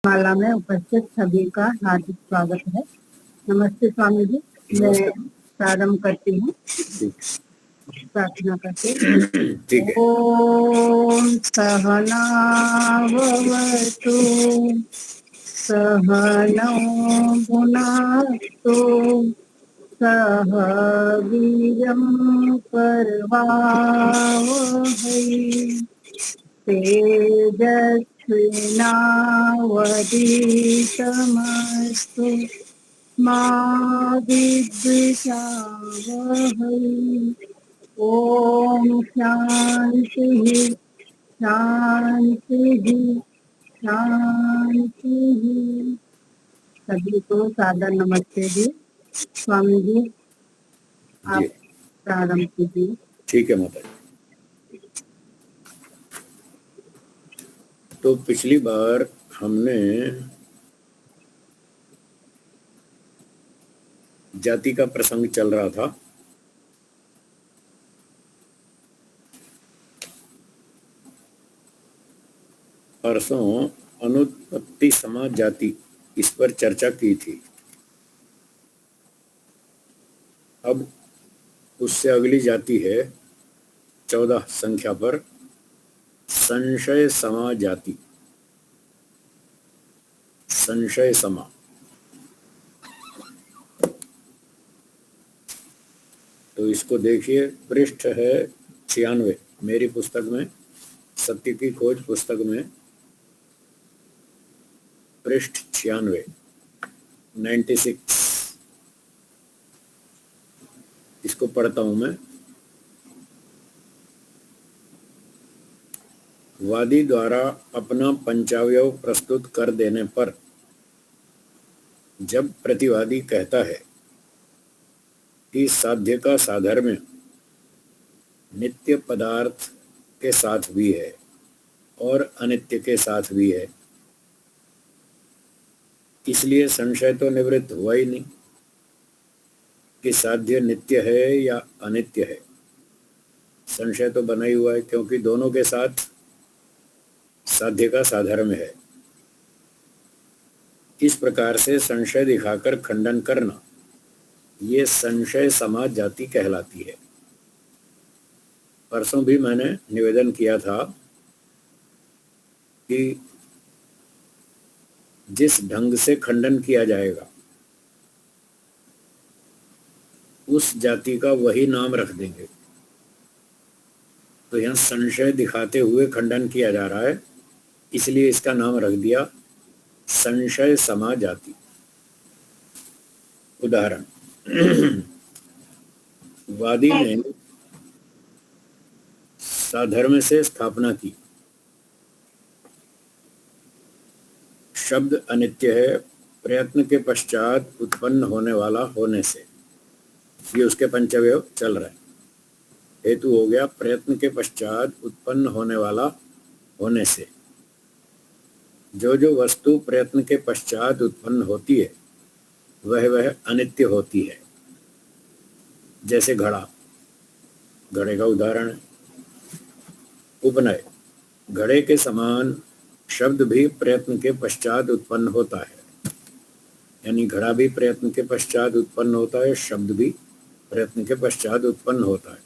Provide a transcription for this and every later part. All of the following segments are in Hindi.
माला में उपस्थित सभी का हार्दिक स्वागत है। नमस्ते स्वामी जी। मैं प्रारंभ करती हूँ प्रार्थना करके। ओम सहना भवतु सहनौ भुनक्तु सह वीर्यं करवावहै तेजस्विनावधीतमस्तु मा विद्विषावहै। ओम शांति शांति शांति। सभी को सादर नमस्ते जी। स्वामी जी आप प्रारंभ कीजिए। ठीक है माता जी। तो पिछली बार हमने जाति का प्रसंग चल रहा था। परसों अनुत्पत्ति समाज जाति इस पर चर्चा की थी। अब उससे अगली जाति है 14 संख्या पर संशय समा जाति। संशय समा तो इसको देखिए, पृष्ठ है 96 मेरी पुस्तक में, सत्य की खोज पुस्तक में पृष्ठ 96 इसको पढ़ता हूं मैं। वादी द्वारा अपना पंचावयव प्रस्तुत कर देने पर जब प्रतिवादी कहता है कि साध्य का साधर्म्य नित्य पदार्थ के साथ भी है और अनित्य के साथ भी है, इसलिए संशय तो निवृत्त हुआ ही नहीं कि साध्य नित्य है या अनित्य है। संशय तो बना ही हुआ है क्योंकि दोनों के साथ साध्य का साधर्म्य है। इस प्रकार से संशय दिखाकर खंडन करना, ये संशय समाज जाति कहलाती है। परसों भी मैंने निवेदन किया था कि जिस ढंग से खंडन किया जाएगा उस जाति का वही नाम रख देंगे। तो यहाँ संशय दिखाते हुए खंडन किया जा रहा है, इसलिए इसका नाम रख दिया संशय समा जाति। उदाहरण, वादी ने साधर्म्य से स्थापना की, शब्द अनित्य है प्रयत्न के पश्चात उत्पन्न होने वाला होने से। ये उसके पंचवयव चल रहा है। हेतु हो गया प्रयत्न के पश्चात उत्पन्न होने वाला होने से। जो जो वस्तु प्रयत्न के पश्चात उत्पन्न होती है वह अनित्य होती है। जैसे घड़ा, घड़े का उदाहरण है। उपनय, घड़े के समान शब्द भी प्रयत्न के पश्चात उत्पन्न होता है, यानी घड़ा भी प्रयत्न के पश्चात उत्पन्न होता है, शब्द भी प्रयत्न के पश्चात उत्पन्न होता है।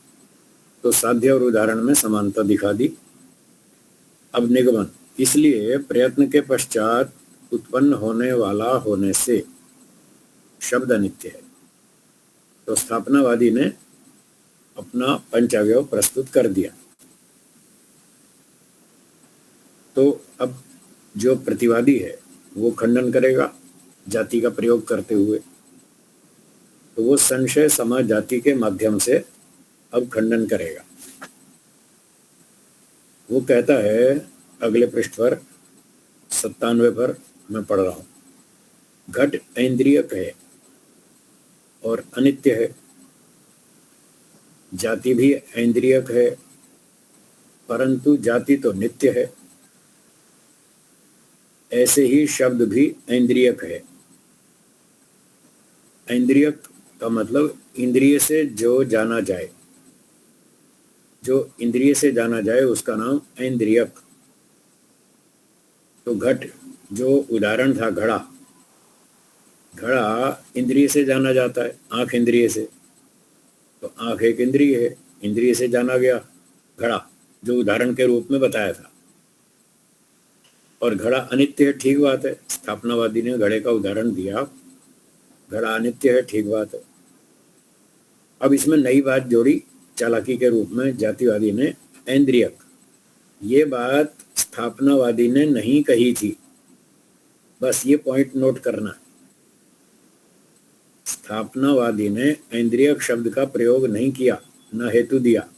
तो साध्य और उदाहरण में समानता दिखा दी। अब निगमन, इसलिए प्रयत्न के पश्चात उत्पन्न होने वाला होने से शब्द अनित्य है। तो स्थापनावादी ने अपना पंचावयव प्रस्तुत कर दिया। तो अब जो प्रतिवादी है वो खंडन करेगा जाति का प्रयोग करते हुए। तो वो संशय समा जाति के माध्यम से अब खंडन करेगा। वो कहता है अगले पृष्ठ पर 97 पर मैं पढ़ रहा हूं, घट ऐन्द्रियक है और अनित्य है, जाति भी ऐन्द्रियक है परंतु जाति तो नित्य है। ऐसे ही शब्द भी ऐन्द्रियक है। ऐन्द्रियक का मतलब इंद्रिय से जो जाना जाए, जो इंद्रिय से जाना जाए उसका नाम ऐन्द्रियक। तो घट जो उदाहरण था घड़ा, घड़ा इंद्रिय से जाना जाता है, आंख इंद्रिय से, तो आंख एक इंद्रिय है, इंद्रिय से जाना गया घड़ा, जो उदाहरण के रूप में बताया था। और घड़ा अनित्य है, ठीक बात है, स्थापनावादी ने घड़े का उदाहरण दिया, घड़ा अनित्य है, ठीक बात है। अब इसमें नई बात जोड़ी चालाकी के रूप में जातिवादी ने, ऐन्द्रियक। ये बात स्थापनावादी ने नहीं कही थी, बस ये पॉइंट नोट करना। स्थापनावादी ने ऐन्द्रियक शब्द का प्रयोग नहीं किया, न हेतु दिया।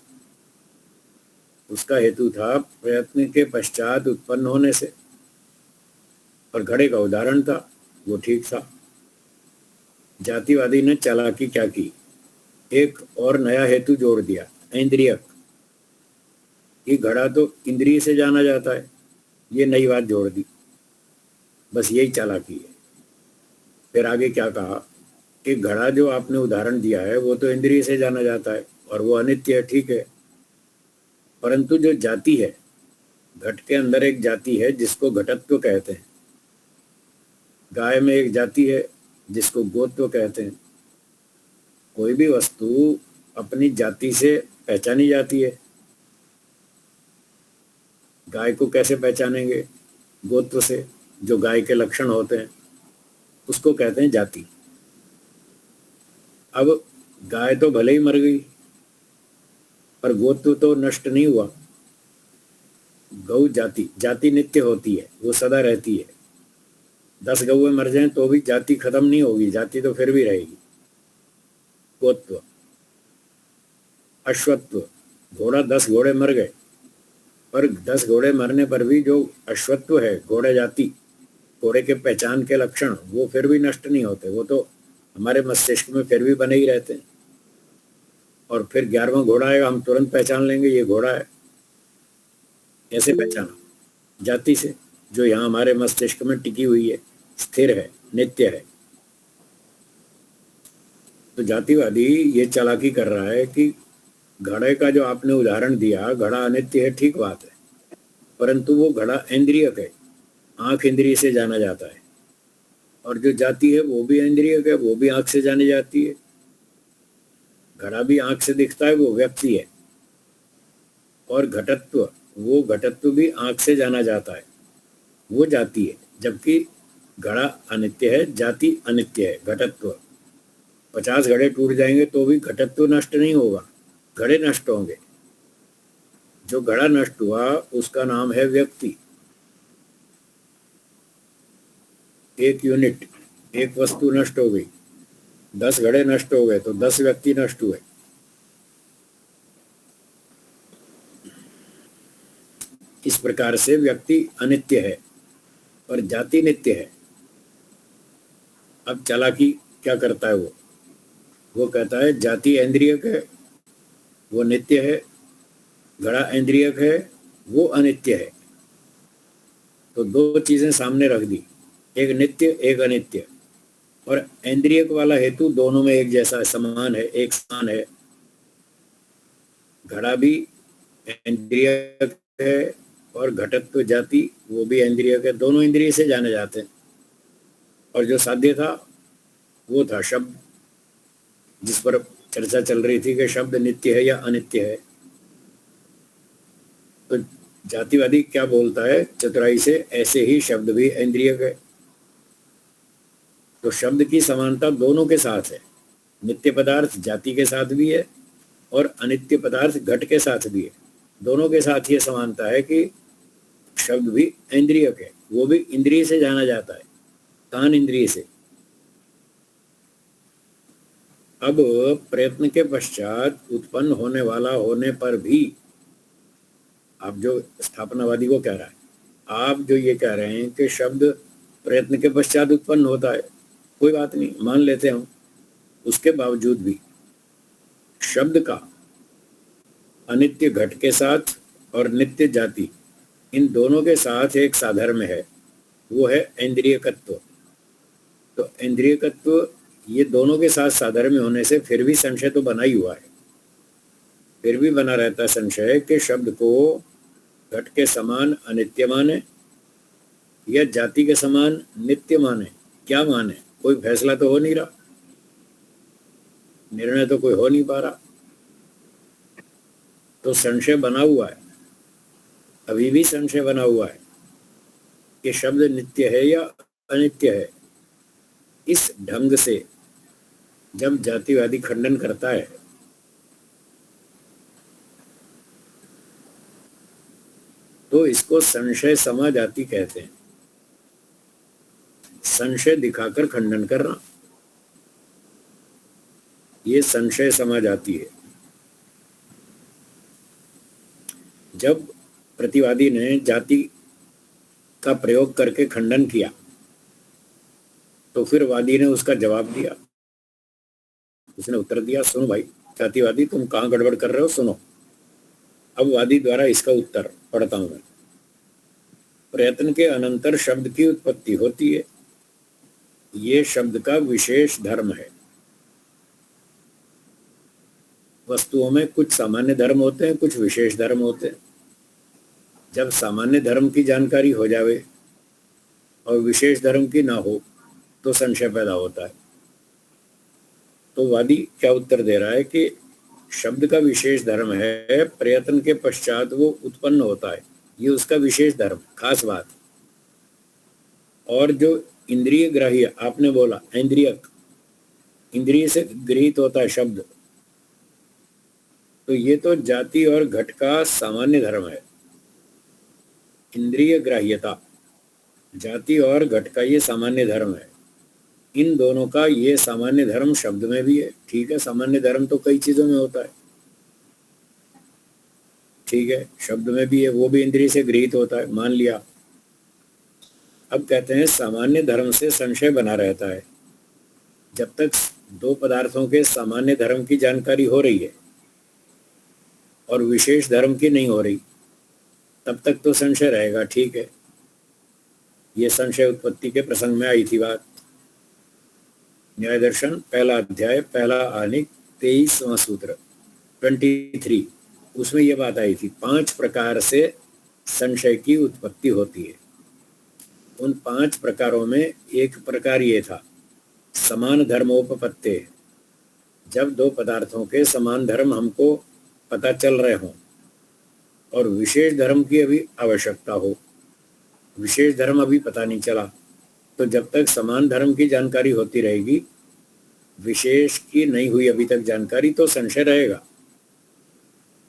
उसका हेतु था प्रयत्न के पश्चात उत्पन्न होने से, और घड़े का उदाहरण था, वो ठीक था। जातिवादी ने चालाकी क्या की, एक और नया हेतु जोड़ दिया, ऐन्द्रियक। ये घड़ा तो इंद्रिय से जाना जाता है, ये नई बात जोड़ दी, बस यही चालाकी है। फिर आगे क्या कहा कि घड़ा जो आपने उदाहरण दिया है वो तो इंद्रिय से जाना जाता है और वो अनित्य है, ठीक है, परंतु जो जाति है, घट के अंदर एक जाति है जिसको घटत्व कहते हैं, गाय में एक जाति है जिसको गोत्व कहते हैं। कोई भी वस्तु अपनी जाति से पहचानी जाती है। गाय को कैसे पहचानेंगे? गोत्व से, जो गाय के लक्षण होते हैं उसको कहते हैं जाति। अब गाय तो भले ही मर गई पर गोत्व तो नष्ट नहीं हुआ। गौ जाति, जाति नित्य होती है, वो सदा रहती है। 10 गौएं मर जाएं तो भी जाति खत्म नहीं होगी, जाति तो फिर भी रहेगी। गोत्व, अश्वत्व, घोड़ा 10 घोड़े मर गए पर 10 घोड़े मरने पर भी जो अश्वत्व है, घोड़े जाति, घोड़े के पहचान के लक्षण, वो फिर भी नष्ट नहीं होते, वो तो हमारे मस्तिष्क में फिर भी बने ही रहते हैं। और फिर 11वां घोड़ा आएगा, हम तुरंत पहचान लेंगे ये घोड़ा है। ऐसे पहचाना जाति से, जो यहाँ हमारे मस्तिष्क में टिकी हुई है, स्थिर है, नित्य है। तो जातिवादी ये चालाकी कर रहा है कि घड़े का जो आपने उदाहरण दिया, घड़ा अनित्य है, ठीक बात है, परंतु वो घड़ा इंद्रियक है, आंख इंद्रिय से जाना जाता है, और जो जाति है वो भी इंद्रियक है, वो भी आंख से जानी जाती है। घड़ा भी आंख से दिखता है, वो व्यक्ति है, और घटत्व, वो घटत्व भी आंख से जाना जाता है, वो जाति है। जबकि घड़ा अनित्य है, जाति अनित्य है, घटत्व। 50 घड़े टूट जाएंगे तो भी घटत्व नष्ट नहीं होगा, घड़े नष्ट होंगे। जो घड़ा नष्ट हुआ उसका नाम है व्यक्ति। एक यूनिट, एक वस्तु नष्ट हो गई, 10 घड़े नष्ट हो गए तो 10 व्यक्ति नष्ट हुए। इस प्रकार से व्यक्ति अनित्य है और जाति नित्य है। अब चालाकी क्या करता है वो कहता है जाति इंद्रियक है, वो नित्य है, घड़ा इंद्रियक है, वो अनित्य है। तो 2 चीजें सामने रख दी, एक नित्य एक अनित्य, और इंद्रियक वाला हेतु दोनों में एक जैसा समान है, एक समान है। घड़ा भी इंद्रियक है और घटत्व जाति वो भी इंद्रियक है, दोनों इंद्रिय से जाने जाते हैं। और जो साध्य था वो था शब्द, जिस पर चर्चा चल रही थी कि शब्द नित्य है या अनित्य है। तो जातिवादी क्या बोलता है चतुराई से, ऐसे ही शब्द भी इंद्रियक है। तो शब्द की समानता दोनों के साथ है, नित्य पदार्थ जाति के साथ भी है और अनित्य पदार्थ घट के साथ भी है। दोनों के साथ ये समानता है कि शब्द भी इंद्रियक है, वो भी इंद्रिय से जाना जाता है, कान इंद्रिय से। अब प्रयत्न के पश्चात उत्पन्न होने वाला होने पर भी, आप जो स्थापनावादी को कह रहा है, आप जो ये कह रहे हैं कि शब्द प्रयत्न के पश्चात उत्पन्न होता है, कोई बात नहीं, मान लेते हम, उसके बावजूद भी शब्द का अनित्य घट के साथ और नित्य जाति, इन दोनों के साथ एक साधर्म्य है, वो है इंद्रियकत्व। तो इंद्रियकत्व, ये दोनों के साथ साधर्म्य होने से फिर भी संशय तो बना ही हुआ है, फिर भी बना रहता है संशय कि शब्द को घट के समान अनित्य माने या जाति के समान नित्य माने, क्या माने, कोई फैसला तो हो नहीं रहा, निर्णय तो कोई हो नहीं पा रहा, तो संशय बना हुआ है, अभी भी संशय बना हुआ है कि शब्द नित्य है या अनित्य है। इस ढंग से जब जातिवादी खंडन करता है तो इसको संशय समा जाति कहते हैं। संशय दिखाकर खंडन करना, ये संशय समा जाति है। जब प्रतिवादी ने जाति का प्रयोग करके खंडन किया तो फिर वादी ने उसका जवाब दिया। उसने उत्तर दिया, सुनो भाई जातिवादी, तुम कहाँ गड़बड़ कर रहे हो, सुनो। अब वादी द्वारा इसका उत्तर पढ़ता हूं मैं। प्रयत्न के अनंतर शब्द की उत्पत्ति होती है, ये शब्द का विशेष धर्म है। वस्तुओं में कुछ सामान्य धर्म होते हैं, कुछ विशेष धर्म होते हैं। जब सामान्य धर्म की जानकारी हो जावे और विशेष धर्म की ना हो तो संशय पैदा होता है। तो वादी क्या उत्तर दे रहा है कि शब्द का विशेष धर्म है, प्रयत्न के पश्चात वो उत्पन्न होता है, ये उसका विशेष धर्म, खास बात। और जो इंद्रिय ग्राह्य आपने बोला, इंद्रियक, इंद्रिय से गृहीत होता है शब्द, तो ये तो जाति और घट का सामान्य धर्म है। इंद्रिय ग्राह्यता, जाति और घट का ये सामान्य धर्म है। इन दोनों का ये सामान्य धर्म शब्द में भी है। ठीक है, सामान्य धर्म तो कई चीजों में होता है, ठीक है, शब्द में भी है, वो भी इंद्रिय से गृहीत होता है, मान लिया। अब कहते हैं सामान्य धर्म से संशय बना रहता है। जब तक दो पदार्थों के सामान्य धर्म की जानकारी हो रही है और विशेष धर्म की नहीं हो रही, तब तक तो संशय रहेगा। ठीक है, ये संशय उत्पत्ति के प्रसंग में आई थी बात। न्याय दर्शन पहला अध्याय पहला आनिक 23वां सूत्र 23, उसमें यह बात आई थी। 5 प्रकार से संशय की उत्पत्ति होती है। उन 5 प्रकारों में एक प्रकार ये था, समान धर्मोपपत्ति। जब दो पदार्थों के समान धर्म हमको पता चल रहे हों और विशेष धर्म की अभी आवश्यकता हो, विशेष धर्म अभी पता नहीं चला, तो जब तक समान धर्म की जानकारी होती रहेगी, विशेष की नहीं हुई अभी तक जानकारी, तो संशय रहेगा।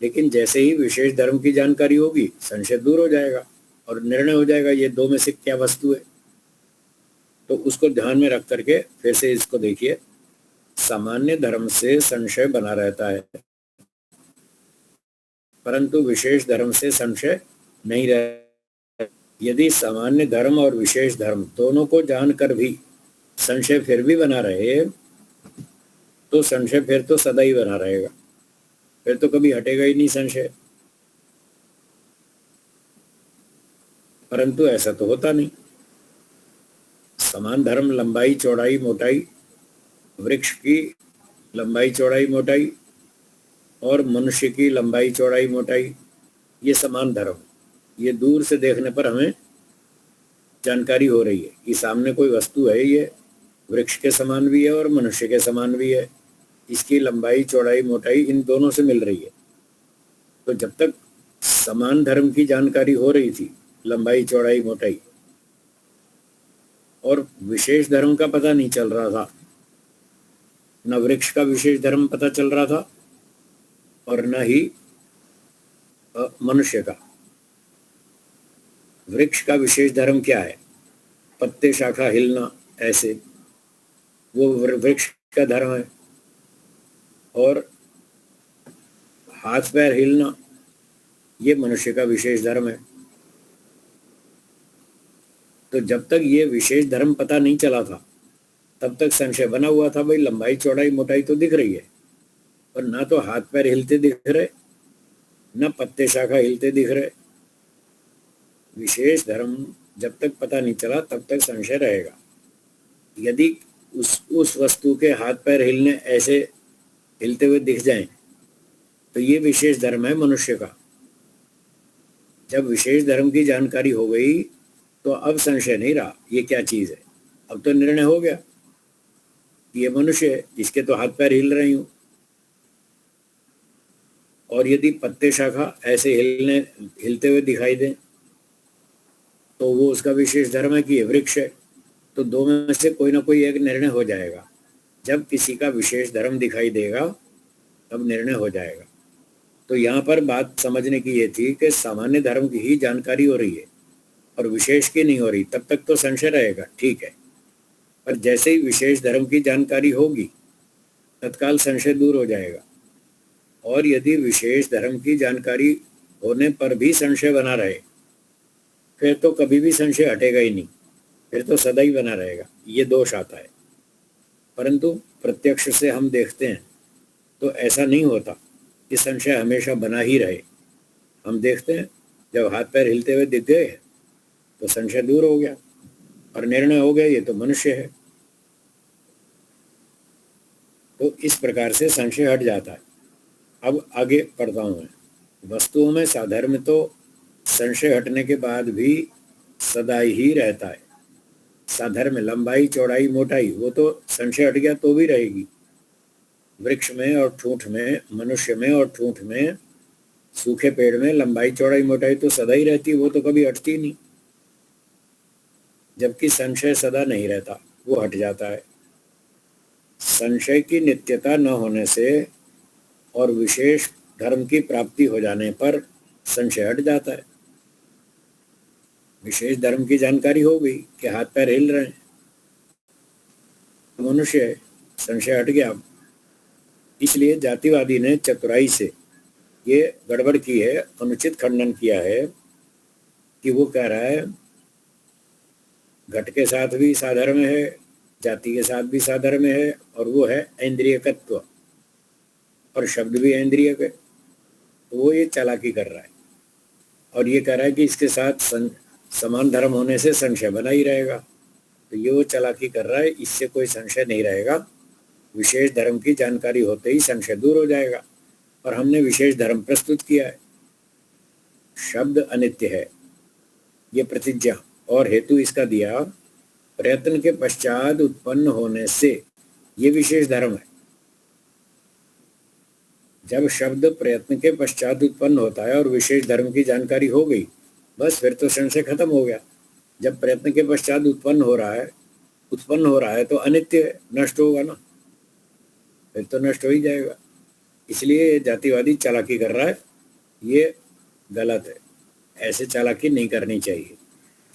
लेकिन जैसे ही विशेष धर्म की जानकारी होगी, संशय दूर हो जाएगा और निर्णय हो जाएगा ये दो में से क्या वस्तु है। तो उसको ध्यान में रख करके फिर से इसको देखिए, सामान्य धर्म से संशय बना रहता है, परंतु विशेष धर्म से संशय नहीं रहता। यदि सामान्य धर्म और विशेष धर्म दोनों को जानकर भी संशय फिर भी बना रहे, तो संशय फिर तो सदा ही बना रहेगा, फिर तो कभी हटेगा ही नहीं संशय। परंतु ऐसा तो होता नहीं। समान धर्म, लंबाई चौड़ाई मोटाई, वृक्ष की लंबाई चौड़ाई मोटाई और मनुष्य की लंबाई चौड़ाई मोटाई, ये समान धर्म, ये दूर से देखने पर हमें जानकारी हो रही है कि सामने कोई वस्तु है, ये वृक्ष के समान भी है और मनुष्य के समान भी है, इसकी लंबाई चौड़ाई मोटाई इन दोनों से मिल रही है। तो जब तक समान धर्म की जानकारी हो रही थी, लंबाई चौड़ाई मोटाई, और विशेष धर्म का पता नहीं चल रहा था, न वृक्ष का विशेष धर्म पता चल रहा था और न ही मनुष्य का। वृक्ष का विशेष धर्म क्या है? पत्ते शाखा हिलना, ऐसे वो वृक्ष का धर्म है। और हाथ पैर हिलना, ये मनुष्य का विशेष धर्म है। तो जब तक ये विशेष धर्म पता नहीं चला था, तब तक संशय बना हुआ था, भाई लंबाई चौड़ाई मोटाई तो दिख रही है, पर ना तो हाथ पैर हिलते दिख रहे, न पत्ते शाखा हिलते दिख रहे। विशेष धर्म जब तक पता नहीं चला, तब तक संशय रहेगा। यदि उस वस्तु के हाथ पैर हिलने, ऐसे हिलते हुए दिख जाएं, तो ये विशेष धर्म है मनुष्य का। जब विशेष धर्म की जानकारी हो गई, तो अब संशय नहीं रहा ये क्या चीज है। अब तो निर्णय हो गया कि ये मनुष्य है, इसके तो हाथ पैर हिल रही हूं। और यदि पत्ते शाखा ऐसे हिलते हुए दिखाई दे तो वो उसका विशेष धर्म है कि ये वृक्ष है। तो दो में से कोई ना कोई एक निर्णय हो जाएगा। जब किसी का विशेष धर्म दिखाई देगा तब निर्णय हो जाएगा। तो यहाँ पर बात समझने की ये थी कि सामान्य धर्म की ही जानकारी हो रही है और विशेष की नहीं हो रही, तब तक तो संशय रहेगा, ठीक है। पर जैसे ही विशेष धर्म की जानकारी होगी तत्काल संशय दूर हो जाएगा। और यदि विशेष धर्म की जानकारी होने पर भी संशय बना रहे फिर तो कभी भी संशय हटेगा ही नहीं, फिर तो सदा ही बना रहेगा। ये दोष आता है। परंतु प्रत्यक्ष से हम देखते हैं तो ऐसा नहीं होता कि संशय हमेशा बना ही रहे। हम देखते हैं जब हाथ पैर हिलते हुए दिख गए तो संशय दूर हो गया और निर्णय हो गया ये तो मनुष्य है। तो इस प्रकार से संशय हट जाता है। अब आगे पढ़ता हूं मैं। वस्तुओं में साधर्म्य तो संशय हटने के बाद भी सदा ही रहता है। साधर्म्य लंबाई चौड़ाई मोटाई वो तो संशय हट गया तो भी रहेगी। वृक्ष में और ठूंठ में, मनुष्य में और ठूंठ में, सूखे पेड़ में लंबाई चौड़ाई मोटाई तो सदा ही रहती, वो तो कभी हटती नहीं। जबकि संशय सदा नहीं रहता, वो हट जाता है। संशय की नित्यता न होने से और विशेष धर्म की प्राप्ति हो जाने पर संशय हट जाता है। विशेष धर्म की जानकारी हो गई कि हाथ पैर हिल रहे हैं, मनुष्य है, संशय हट गया। इसलिए जातिवादी ने चतुराई से ये गड़बड़ की है, अनुचित खंडन किया है कि वो कह रहा है घट के साथ भी साधर्म्य है, जाति के साथ भी साधर्म्य है, और वो है ऐन्द्रियकत्व, और शब्द भी ऐन्द्रियक है। तो वो ये चालाकी कर रहा है और ये कह रहा है कि इसके साथ समान धर्म होने से संशय बना ही रहेगा। तो ये वो चालाकी कर रहा है, इससे कोई संशय नहीं रहेगा। विशेष धर्म की जानकारी होते ही संशय दूर हो जाएगा। और हमने विशेष धर्म प्रस्तुत किया है। शब्द अनित्य है ये प्रतिज्ञा, और हेतु इसका दिया प्रयत्न के पश्चात उत्पन्न होने से ये विशेष धर्म है। जब शब्द प्रयत्न के पश्चात उत्पन्न होता है और विशेष धर्म की जानकारी हो गई, बस फिर तो संशय खत्म हो गया। जब प्रयत्न के पश्चात उत्पन्न हो रहा है तो अनित्य है, नष्ट होगा ना, फिर तो नष्ट हो ही जाएगा। इसलिए जातिवादी चालाकी कर रहा है, ये गलत है। ऐसे चालाकी नहीं करनी चाहिए।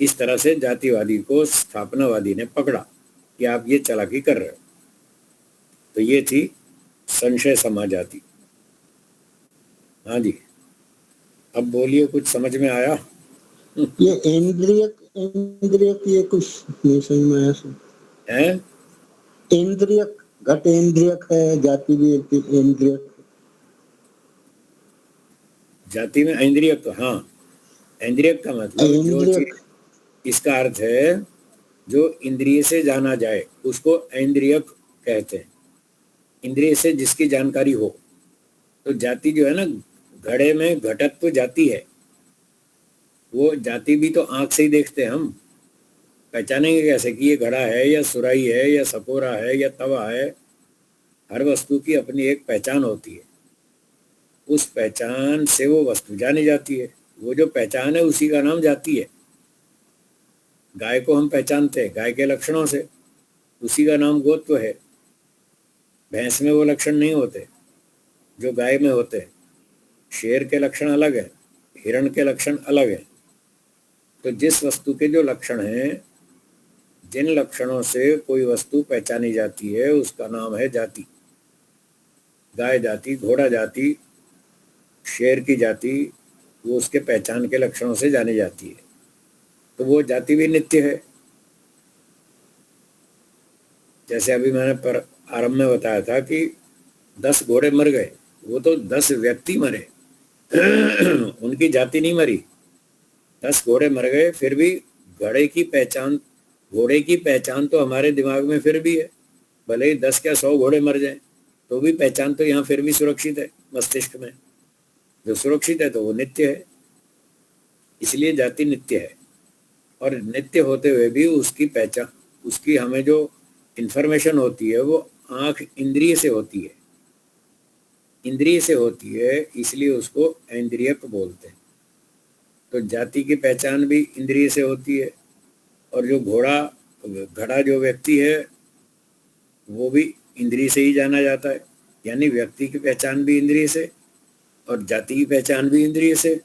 इस तरह से जातिवादी को स्थापनावादी ने पकड़ा कि आप ये चालाकी कर रहे हो। तो ये थी संशय समा जाति। हाँ जी, अब बोलिए, कुछ समझ में आया? ये इंद्रियक ये कुछ नहीं समझ में आया है। इंद्रियक, घट इंद्रियक है, जाति भी इंद्रियक। जाति में ऐन्द्रियक, तो हाँ, ऐन्द्रियक का मतलब जो चीज, इसका अर्थ है जो इंद्रिय से जाना जाए उसको ऐन्द्रियक कहते हैं। इंद्रिय से जिसकी जानकारी हो। तो जाति जो है ना, घड़े में घटत्व जाति है। वो जाति भी तो आंख से ही देखते हैं हम, पहचानेंगे कैसे कि ये घड़ा है या सुराही है या सकोरा है या तवा है। हर वस्तु की अपनी एक पहचान होती है, उस पहचान से वो वस्तु जानी जाती है। वो जो पहचान है उसी का नाम जाति है। गाय को हम पहचानते हैं गाय के लक्षणों से, उसी का नाम गोत्व है। भैंस में वो लक्षण नहीं होते जो गाय में होते हैं। शेर के लक्षण अलग है, हिरण के लक्षण अलग है। तो जिस वस्तु के जो लक्षण हैं, जिन लक्षणों से कोई वस्तु पहचानी जाती है उसका नाम है जाति। गाय जाति, घोड़ा जाति, शेर की जाति, वो उसके पहचान के लक्षणों से जानी जाती है। तो वो जाति भी नित्य है। जैसे अभी मैंने आरंभ में बताया था कि 10 घोड़े मर गए, वो तो 10 व्यक्ति मरे उनकी जाति नहीं मरी। 10 घोड़े मर गए, फिर भी घोड़े की पहचान तो हमारे दिमाग में फिर भी है। भले ही 10 या 100 घोड़े मर जाएं तो भी पहचान तो यहाँ फिर भी सुरक्षित है मस्तिष्क में। जो सुरक्षित है तो वो नित्य है, इसलिए जाति नित्य है। और नित्य होते हुए भी उसकी पहचान, उसकी हमें जो इंफॉर्मेशन होती है वो आंख इंद्रिय से होती है, इंद्रिय से होती है, इसलिए उसको इंद्रियक बोलते हैं। तो जाति की पहचान भी इंद्रिय से होती है, और जो घड़ा जो व्यक्ति है वो भी इंद्रिय से ही जाना जाता है। यानी व्यक्ति की पहचान भी इंद्रिय से, और जाति की पहचान भी इंद्रिय से,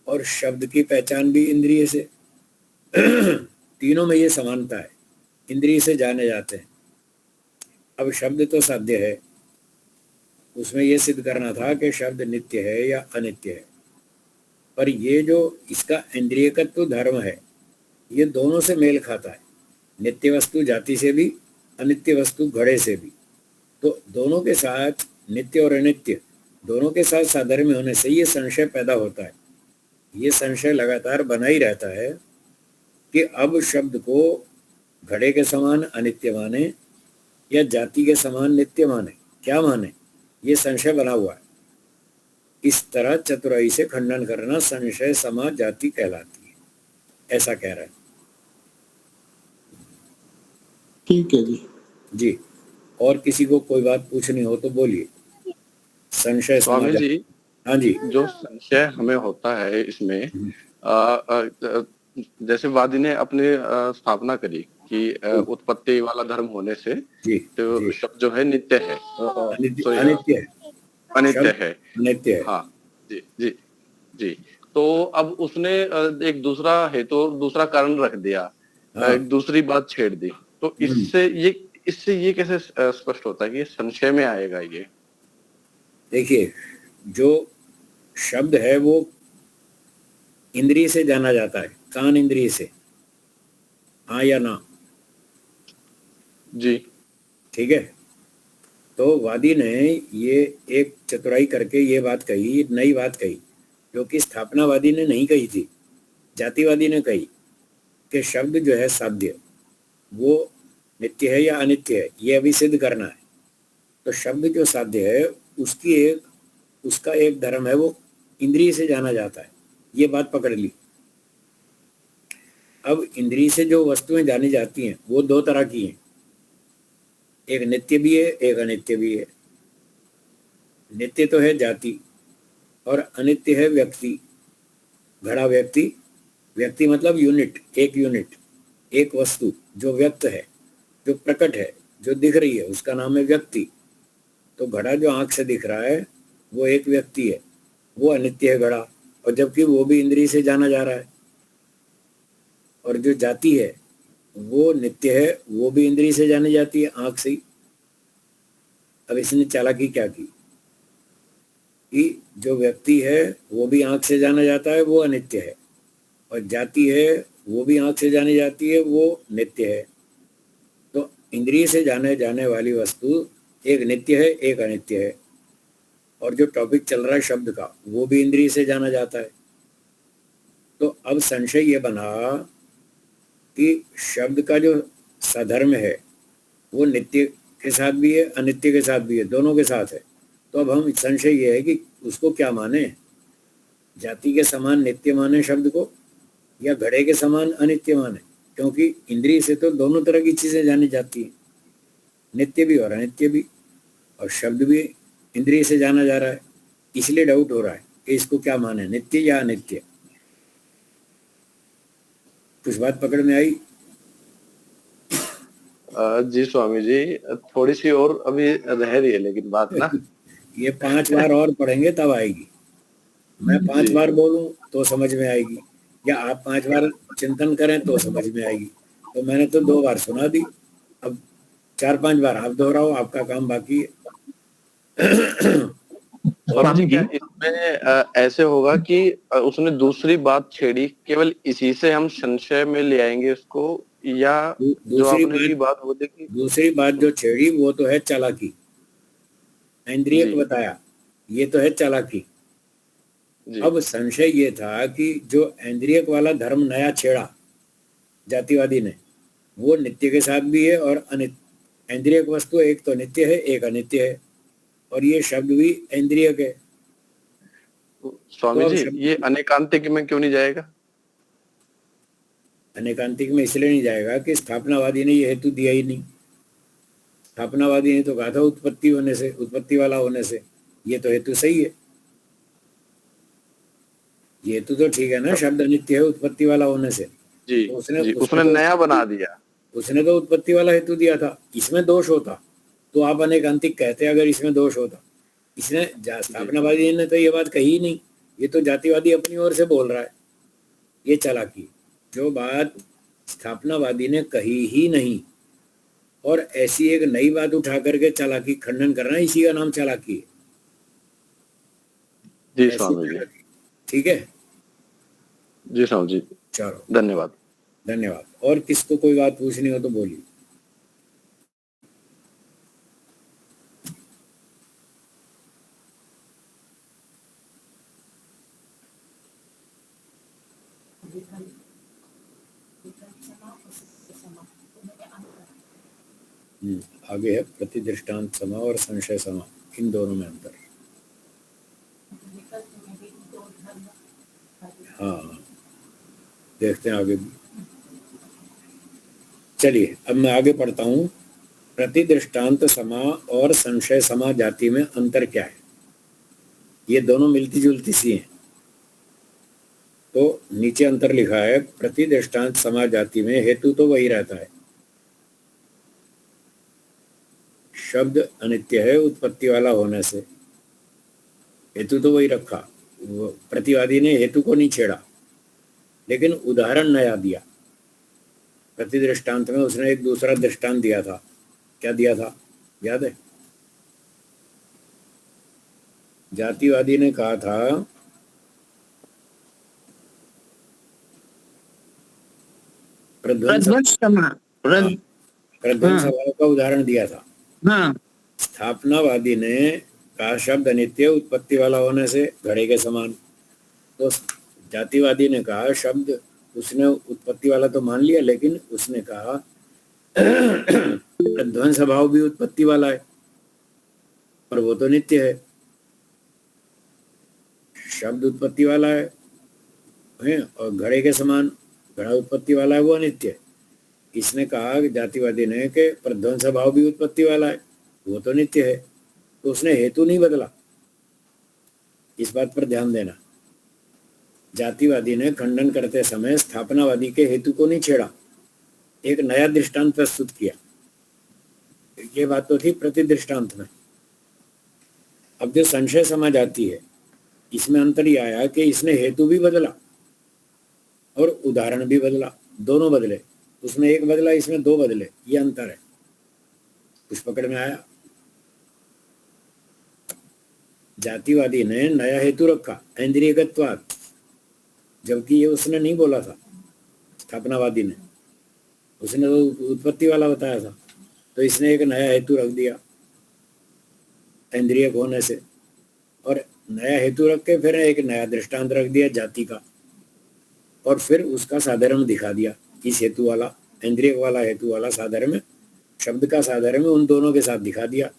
और शब्द की पहचान भी इंद्रिय से। तीनों में ये समानता है, इंद्रिय से जाने जाते हैं। अब शब्द तो साध्य है, उसमें ये सिद्ध करना था कि शब्द नित्य है या अनित्य है। पर ये जो इसका इंद्रियकत्व धर्म है, ये दोनों से मेल खाता है, नित्य वस्तु जाति से भी, अनित्य वस्तु घड़े से भी। तो दोनों के साथ, नित्य और अनित्य दोनों के साथ साधर्म्य होने से ये संशय पैदा होता है। ये संशय लगातार बना ही रहता है कि अब शब्द को घड़े के समान अनित्य माने या जाति के समान नित्य माने, क्या माने, ये संशय बना हुआ है। इस तरह चतुराई से खंडन करना संशय समा जाति कहलाती है, ऐसा कह रहा है। ठीक है जी। जी, और किसी को कोई बात पूछनी हो तो बोलिए। संशय स्वामी जी, हाँ जी, जो संशय हमें होता है इसमें, जैसे वादी ने अपनी स्थापना करी कि उत्पत्ति वाला धर्म होने से जी, तो जी, शब्द जो है नित्य है, अनित्य है, अनित्य है। नित्य है। हाँ जी जी जी। तो अब उसने एक दूसरा हेतु, दूसरा कारण रख दिया, हाँ। एक दूसरी बात छेड़ दी। तो इससे ये कैसे स्पष्ट होता है कि ये संशय में आएगा ये? देखिए, जो शब्द है वो इंद्रिय से जाना जाता है, कान इंद्रिय से, हाँ या ना? जी, ठीक है। तो वादी ने ये एक चतुराई करके ये बात कही, नई बात कही, जो कि स्थापनावादी ने नहीं कही थी, जातिवादी ने कही, कि शब्द जो है साध्य वो नित्य है या अनित्य है, ये अभी सिद्ध करना है। तो शब्द जो साध्य है उसका एक धर्म है, वो इंद्रिय से जाना जाता है, ये बात पकड़ ली। अब इंद्रिय से जो वस्तुएं जानी जाती हैं वो दो तरह की हैं, एक नित्य भी है, एक अनित्य भी है। नित्य तो है जाति, और अनित्य है व्यक्ति, घड़ा व्यक्ति। व्यक्ति मतलब यूनिट, एक वस्तु जो व्यक्त है, जो प्रकट है, जो दिख रही है, उसका नाम है व्यक्ति। तो घड़ा जो आंख से दिख रहा है वो एक व्यक्ति है, वो अनित्य है घड़ा, और जबकि वो भी इंद्रिय से जाना जा रहा है। और जो जाति है वो नित्य है, वो भी इंद्रिय से जानी जाती है, आंख से ही। अब इसने चालाकी क्या की कि जो व्यक्ति है वो भी आंख से जाना जाता है, वो अनित्य है, और जाति है वो भी आंख से जानी जाती है, वो नित्य है। तो इंद्रिय से जाने जाने वाली वस्तु एक नित्य है, एक अनित्य है। और जो टॉपिक चल रहा है शब्द का, वो भी इंद्रिय से जाना जाता है। तो अब संशय ये बना कि शब्द का जो साधर्म है वो नित्य के साथ भी है, अनित्य के साथ भी है, दोनों के साथ है। तो अब हम संशय ये है कि उसको क्या माने, जाति के समान नित्य माने शब्द को, या घड़े के समान अनित्य माने? क्योंकि इंद्रिय से तो दोनों तरह की चीजें जानी जाती हैं, नित्य भी और अनित्य भी, और शब्द भी इंद्रिय से जाना जा रहा है। इसलिए डाउट हो रहा है कि इसको क्या माने, नित्य या अनित्य। कुछ बात पकड़ में आई? जी स्वामी जी, थोड़ी सी और अभी रह रही है लेकिन बात ना। ये 5 बार और पढ़ेंगे तब आएगी। मैं 5 बार बोलूं तो समझ में आएगी, या आप 5 बार चिंतन करें तो समझ में आएगी। तो मैंने तो 2 बार सुना दी, अब 4-5 बार आप दोहराओ, आपका काम बाकी है। स्वामी जी, इसमें ऐसे होगा कि उसने दूसरी बात छेड़ी, केवल इसी से हम संशय में ले आएंगे उसको, या जो आपने की बात वो देखी? दूसरी बात जो छेड़ी वो तो है चालाकी, इंद्रियक बताया, ये तो है चालाकी। अब संशय ये था कि जो इंद्रियक वाला धर्म नया छेड़ा जातिवादी ने, वो नित्य के साथ भी है और अनित्य। इंद्रियक वस्तु एक तो नित्य है, एक अनित्य है, और ये शब्द भी इंद्रियक है। स्वामी जी, ये अनेकांतिक में क्यों नहीं जाएगा? अनेकांतिक में इसलिए नहीं जाएगा कि स्थापनावादी ने ये हेतु दिया ही नहीं। स्थापनावादी ने तो कहा था उत्पत्ति होने से, उत्पत्ति वाला होने से, ये तो हेतु सही है, ये हेतु तो ठीक है ना, शब्द अनित्य है उत्पत्ति वाला होने से। जी तो उसने उसने नया बना दिया। उसने तो उत्पत्ति वाला हेतु दिया था। इसमें दोष होता तो आप अनेकांतिक कहते, अगर इसमें दोष होता। इसने स्थापनावादी ने तो ये बात कही ही नहीं, ये तो जातिवादी अपनी ओर से बोल रहा है। ये चालाकी, जो बात स्थापनावादी ने कही ही नहीं और ऐसी एक नई बात उठा करके चालाकी खंडन करना, इसी का नाम चालाकी है। जी स्वामी जी, ठीक है जी स्वामी जी, चलो धन्यवाद। धन्यवाद। और किसको कोई बात पूछनी हो तो बोलिए। आगे है प्रतिदृष्टांत समा और संशय समा, इन दोनों में अंतर। हाँ देखते हैं आगे भी। चलिए अब मैं आगे पढ़ता हूँ। प्रतिदृष्टांत समा और संशय समा जाति में अंतर क्या है। ये दोनों मिलती जुलती सी हैं। तो नीचे अंतर लिखा है, प्रतिदृष्टांत समा जाति में हेतु तो वही रहता है, शब्द अनित्य है उत्पत्ति वाला होने से, हेतु तो वही रखा। प्रतिवादी ने हेतु को नहीं छेड़ा, लेकिन उदाहरण नया दिया। प्रतिदृष्टांत में उसने एक दूसरा दृष्टांत दिया था। क्या दिया था याद है? जातिवादी ने कहा था प्रध्वंस स्वभाव का उदाहरण दिया था। हाँ। स्थापनावादी ने कहा शब्द अनित्य उत्पत्ति वाला होने से घड़े के समान। तो जातिवादी ने कहा शब्द, उसने उत्पत्ति वाला तो मान लिया, लेकिन उसने कहा प्रध्वंस स्वभाव भी उत्पत्ति वाला है पर वो तो नित्य है। शब्द उत्पत्ति वाला है और घड़े के समान, घड़ा उत्पत्ति वाला है, वो अनित्य है। इसने कहा जातिवादी ने कि प्रध्वंस भाव भी उत्पत्ति वाला है, वो तो नित्य है। तो उसने हेतु नहीं बदला, इस बात पर ध्यान देना। जातिवादी ने खंडन करते समय स्थापनावादी के हेतु को नहीं छेड़ा, एक नया दृष्टांत प्रस्तुत किया। ये बात तो थी प्रतिदृष्टांत में। अब जो संशय समा जाती है, इसमें अंतर यह आया कि इसने हेतु भी बदला और उदाहरण भी बदला, दोनों बदले। उसमें एक बदला, इसमें दो बदले, ये अंतर है। कुछ पकड़ में आया? जातिवादी ने नया हेतु रखा, इंद्रियगतवाद, जबकि ये उसने नहीं बोला था। स्थापनावादी ने, उसने तो उत्पत्ति वाला बताया था। तो इसने एक नया हेतु रख दिया इंद्रिय होने से, और नया हेतु रख के फिर एक नया दृष्टांत रख दिया जाति का, और फिर उसका साधारण दिखा दिया। इस हेतु वाला, इंद्रिय वाला हेतु वाला साधारण, शब्द का साधारण उन दोनों के साथ दिखा दिया,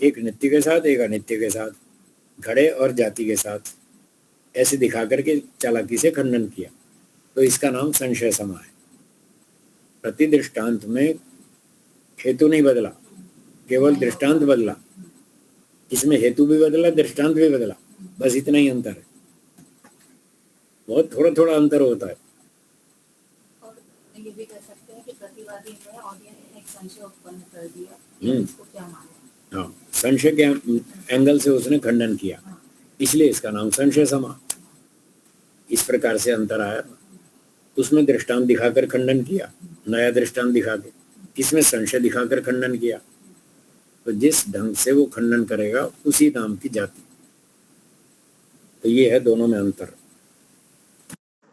एक नित्य के साथ एक अनित्य के साथ, घड़े और जाति के साथ, ऐसे दिखा करके चालाकी से खंडन किया। तो इसका नाम संशय समा है। प्रतिदृष्टांत में हेतु नहीं बदला, केवल दृष्टांत बदला। इसमें हेतु भी बदला, दृष्टांत भी बदला, बस इतना ही अंतर है। बहुत थोड़ा थोड़ा अंतर होता है। और ये भी कह सकते हैं कि प्रतिवादी ने ऑडियंस ने एक संशय उत्पन्न कर दिया, इसको क्या माने? हाँ, संशय के एंगल से उसने खंडन किया, इसलिए इसका नाम संशय समा। इस प्रकार से अंतर आया। उसमें दृष्टांत दिखाकर खंडन किया, नया दृष्टांत दिखा के, इसमें संशय दिखाकर खंडन किया। तो जिस ढंग से वो खंडन करेगा उसी नाम की जाति। तो ये है दोनों में अंतर।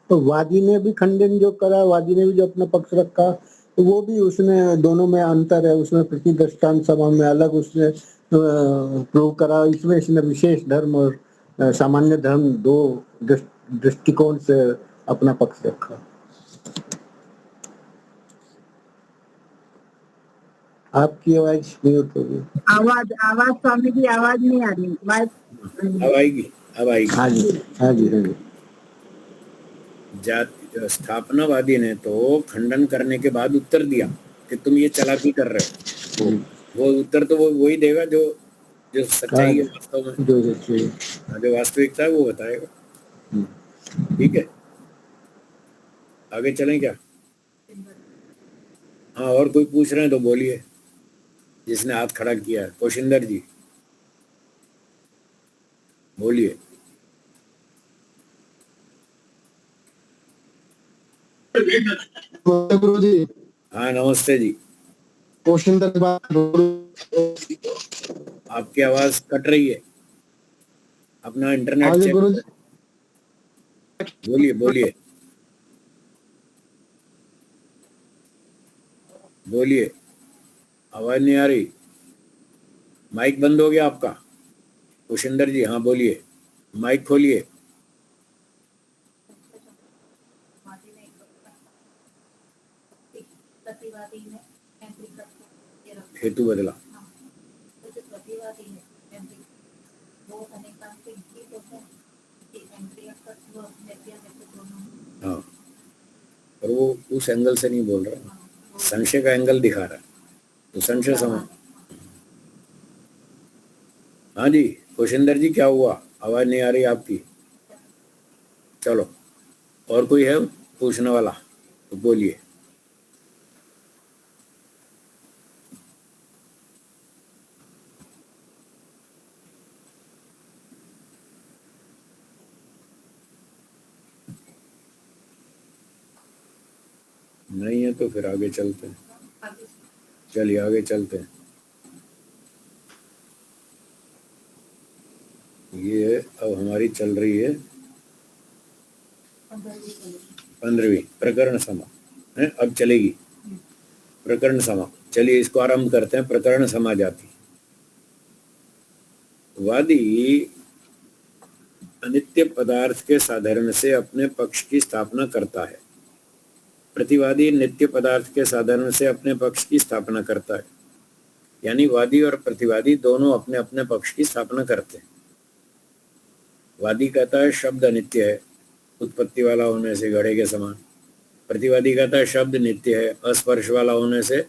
तो वादी ने भी खंडन जो करा, वादी ने भी जो अपना पक्ष रखा, तो वो भी उसने, दोनों में अंतर है। उसमें प्रतिदृष्टांत सभा में अलग उसने प्रूव करा, इसमें इसने विशेष धर्म और सामान्य धर्म दो दृष्टिकोण से अपना पक्ष रखा। आपकी आवाज म्यूट हो गई। आवाज स्वामी की आवाज नहीं आ रही। अब आएगी, अब आएगी। हाँ जी, हाँ जी, हाँ जी। जाति स्थापनावादी ने तो खंडन करने के बाद उत्तर दिया कि तुम ये चालाकी कर रहे हो। वो उत्तर तो वो वही देगा जो जो सच्चाई है वास्तव में, जो वास्तविकता है वो बताएगा। ठीक है, आगे चलें क्या? हाँ, और कोई पूछ रहे हैं तो बोलिए, जिसने हाथ खड़ा किया है। कौशिंदर जी बोलिए। गुरु जी। हाँ नमस्ते जी। कौशिंदर बात। आपकी आवाज कट रही है, अपना इंटरनेट हाँ जी चेक गुरु जी। बोलिए बोलिए बोलिए, आवाज नहीं आ रही, माइक बंद हो गया आपका। कुशिंदर जी हाँ बोलिए, माइक खोलिए। प्रतिवादी ने एंट्री करके हेतु बदला। प्रतिवादी है एंट्री वो अनेकांतिक भी होता है कि एंट्री का वो नेत्या दोनों। हाँ, और वो उस एंगल से नहीं बोल रहा, संशय का एंगल दिखा रहा है, तो संशय समझ। हाँ जी कुशिंदर जी क्या हुआ, आवाज नहीं आ रही आपकी? चलो, और कोई है पूछने वाला तो बोलिए। नहीं है तो फिर आगे चलते हैं। चलिए आगे चलते हैं। ये अब हमारी चल रही है 15वीं प्रकरण समा है, अब चलेगी प्रकरण समा। चलिए इसको आरंभ करते हैं। प्रकरण समा जाति। वादी अनित्य पदार्थ के साधर्म से अपने पक्ष की स्थापना करता है, प्रतिवादी नित्य पदार्थ के साधर्म से अपने पक्ष की स्थापना करता है। यानी वादी और प्रतिवादी दोनों अपने अपने पक्ष की स्थापना करते हैं। वादी कहता है शब्द अनित्य है, उत्पत्ति वाला होने से घड़े के समान। प्रतिवादी कहता है शब्द नित्य है, अस्पर्श वाला होने से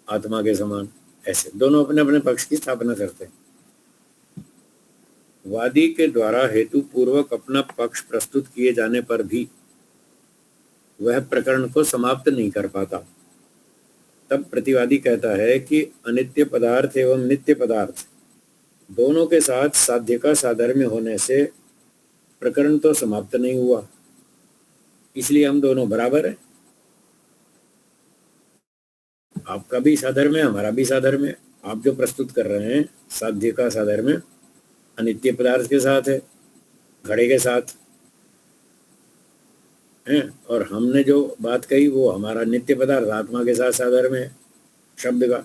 आत्मा के समान। ऐसे दोनों अपने अपने पक्ष की स्थापना करते हैं। वादी के द्वारा हेतु पूर्वक अपना पक्ष प्रस्तुत किए जाने पर भी वह प्रकरण को समाप्त नहीं कर पाता। तब प्रतिवादी कहता है कि अनित्य पदार्थ एवं नित्य पदार्थ दोनों के साथ साध्य का साधर्म्य होने से प्रकरण तो समाप्त नहीं हुआ, इसलिए हम दोनों बराबर हैं। आपका भी साधर्म्य, हमारा भी साधर्म्य। आप जो प्रस्तुत कर रहे हैं साध्य का साधर्म्य अनित्य पदार्थ के साथ है, घड़े के साथ है, और हमने जो बात कही वो हमारा नित्य पदार्थ आत्मा के साथ साधर्म्य है शब्द का।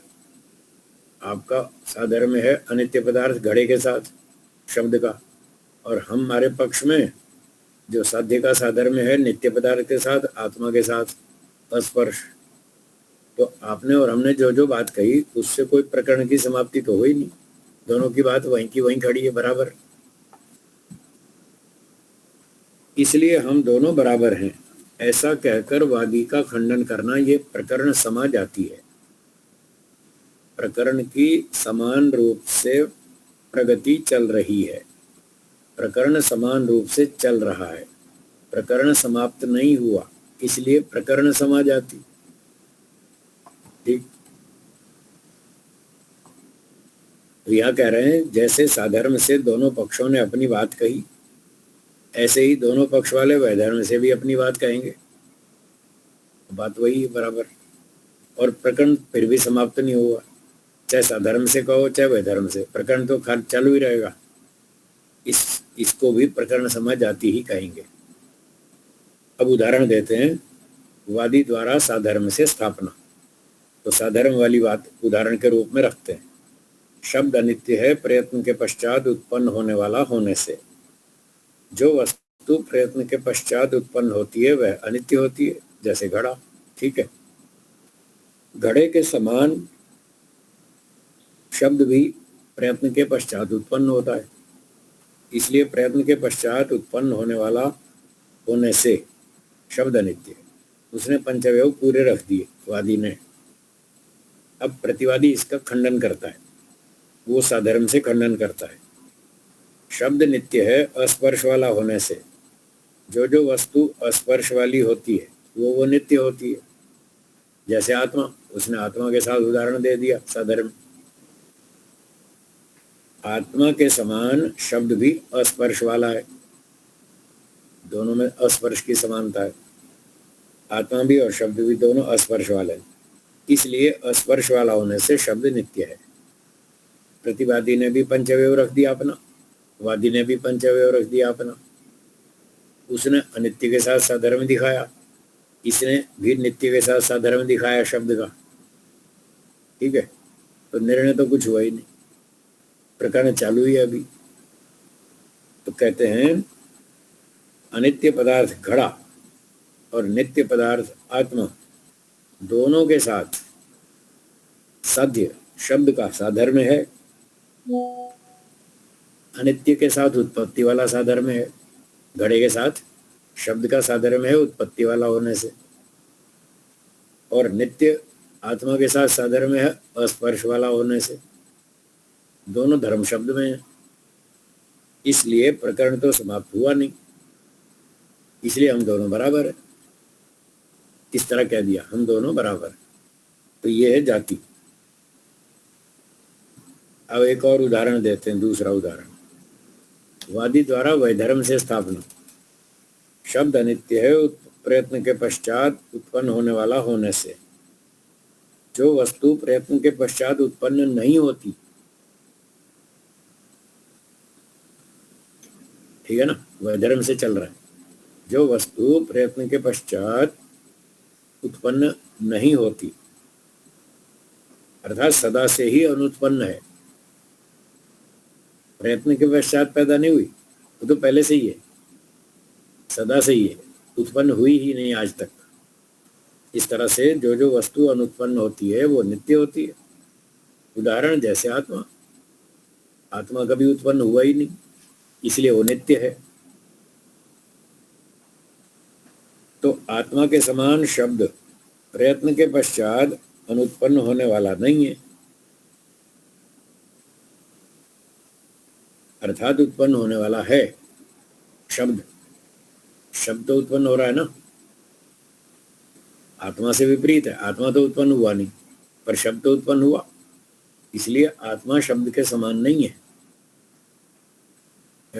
आपका साधर्म्य है अनित्य पदार्थ घड़े के साथ शब्द का, और हमारे पक्ष में जो साध्य का साधर्म्य है नित्य पदार्थ के साथ आत्मा के साथ स्पर्श। तो आपने और हमने जो जो बात कही उससे कोई प्रकरण की समाप्ति तो हुई नहीं, दोनों की बात वहीं की वहीं खड़ी है बराबर। इसलिए हम दोनों बराबर हैं, ऐसा कहकर वादी का खंडन करना ये प्रकरण समा जाती है। प्रकरण की समान रूप से प्रगति चल रही है, प्रकरण समान रूप से चल रहा है, प्रकरण समाप्त नहीं हुआ, इसलिए प्रकरण समा जाती। ठीक, तो यह कह रहे हैं जैसे साधर्म से दोनों पक्षों ने अपनी बात कही, ऐसे ही दोनों पक्ष वाले वैधर्म से भी अपनी बात कहेंगे, बात वही है बराबर। और प्रकरण फिर भी समाप्त नहीं हुआ, चाहे साधर्म से कहो चाहे वैधर्म से, प्रकरण तो खैर चालू ही रहेगा। इसको भी प्रकरण समा जाति ही कहेंगे। अब उदाहरण देते हैं, वादी द्वारा साधर्म से स्थापना। तो साधर्म वाली बात उदाहरण के रूप में रखते हैं। शब्द अनित्य है प्रयत्न के पश्चात उत्पन्न होने वाला होने से। जो वस्तु प्रयत्न के पश्चात उत्पन्न होती है वह अनित्य होती है, जैसे घड़ा। ठीक है, घड़े के समान शब्द भी प्रयत्न के पश्चात उत्पन्न होता है, इसलिए प्रयत्न के पश्चात उत्पन्न होने वाला होने से शब्द अनित्य है। उसने पंचअवयव पूरे रख दिए वादी ने। अब प्रतिवादी इसका खंडन करता है, वो साधर्म से खंडन करता है। शब्द नित्य है अस्पर्श वाला होने से। जो जो वस्तु अस्पर्श वाली होती है वो नित्य होती है। जैसे आत्मा, उसने आत्मा के साथ उदाहरण दे दिया साधर्म। आत्मा के समान शब्द भी अस्पर्श वाला है, दोनों में अस्पर्श की समानता है। आत्मा भी और शब्द भी दोनों अस्पर्श वाले हैं, इसलिए अस्पर्श वाला होने से शब्द नित्य है। प्रतिवादी ने भी पंचअवयव रख दिया अपना, वादी ने भी पंचअवयव रख दिया अपना। उसने अनित्य के साथ साधर्म दिखाया, इसने भी नित्य के साथ साधर्म दिखाया शब्द का। ठीक है, तो निर्णय तो कुछ हुआ ही नहीं, प्रकरण चालू ही है अभी। तो कहते हैं अनित्य पदार्थ घड़ा और नित्य पदार्थ आत्मा दोनों के साथ साध्य शब्द का साधर्म है। अनित्य के साथ उत्पत्ति वाला साधर्म है, घड़े के साथ शब्द का साधर्म है उत्पत्ति वाला होने से, और नित्य आत्मा के साथ साधर्म है अस्पर्श वाला होने से। दोनों धर्म शब्द में है, इसलिए प्रकरण तो समाप्त हुआ नहीं, इसलिए हम दोनों बराबर है। इस तरह कह दिया, हम दोनों बराबर। तो ये है जाति। अब एक और उदाहरण देते हैं, दूसरा उदाहरण। वादी द्वारा वैधर्म से स्थापना। शब्द अनित्य है प्रयत्न के पश्चात उत्पन्न होने वाला होने से। जो वस्तु प्रयत्न के पश्चात उत्पन्न नहीं होती, ठीक है ना, वैधर्म से चल रहा है। जो वस्तु प्रयत्न के पश्चात उत्पन्न नहीं होती, अर्थात सदा से ही अनुत्पन्न है। प्रयत्न के पश्चात पैदा नहीं हुई, वो तो पहले से ही है, सदा से ही है, उत्पन्न हुई ही नहीं आज तक। इस तरह से जो जो वस्तु अनुत्पन्न होती है वो नित्य होती है। उदाहरण जैसे आत्मा, आत्मा कभी उत्पन्न हुआ ही नहीं, इसलिए वो नित्य है। तो आत्मा के समान शब्द प्रयत्न के पश्चात अनुत्पन्न होने वाला नहीं है, अर्थात उत्पन्न होने वाला है शब्द। शब्द तो उत्पन्न हो रहा है ना, आत्मा से विपरीत है। आत्मा तो उत्पन्न हुआ नहीं, पर शब्द तो उत्पन्न हुआ, इसलिए आत्मा शब्द के समान नहीं है।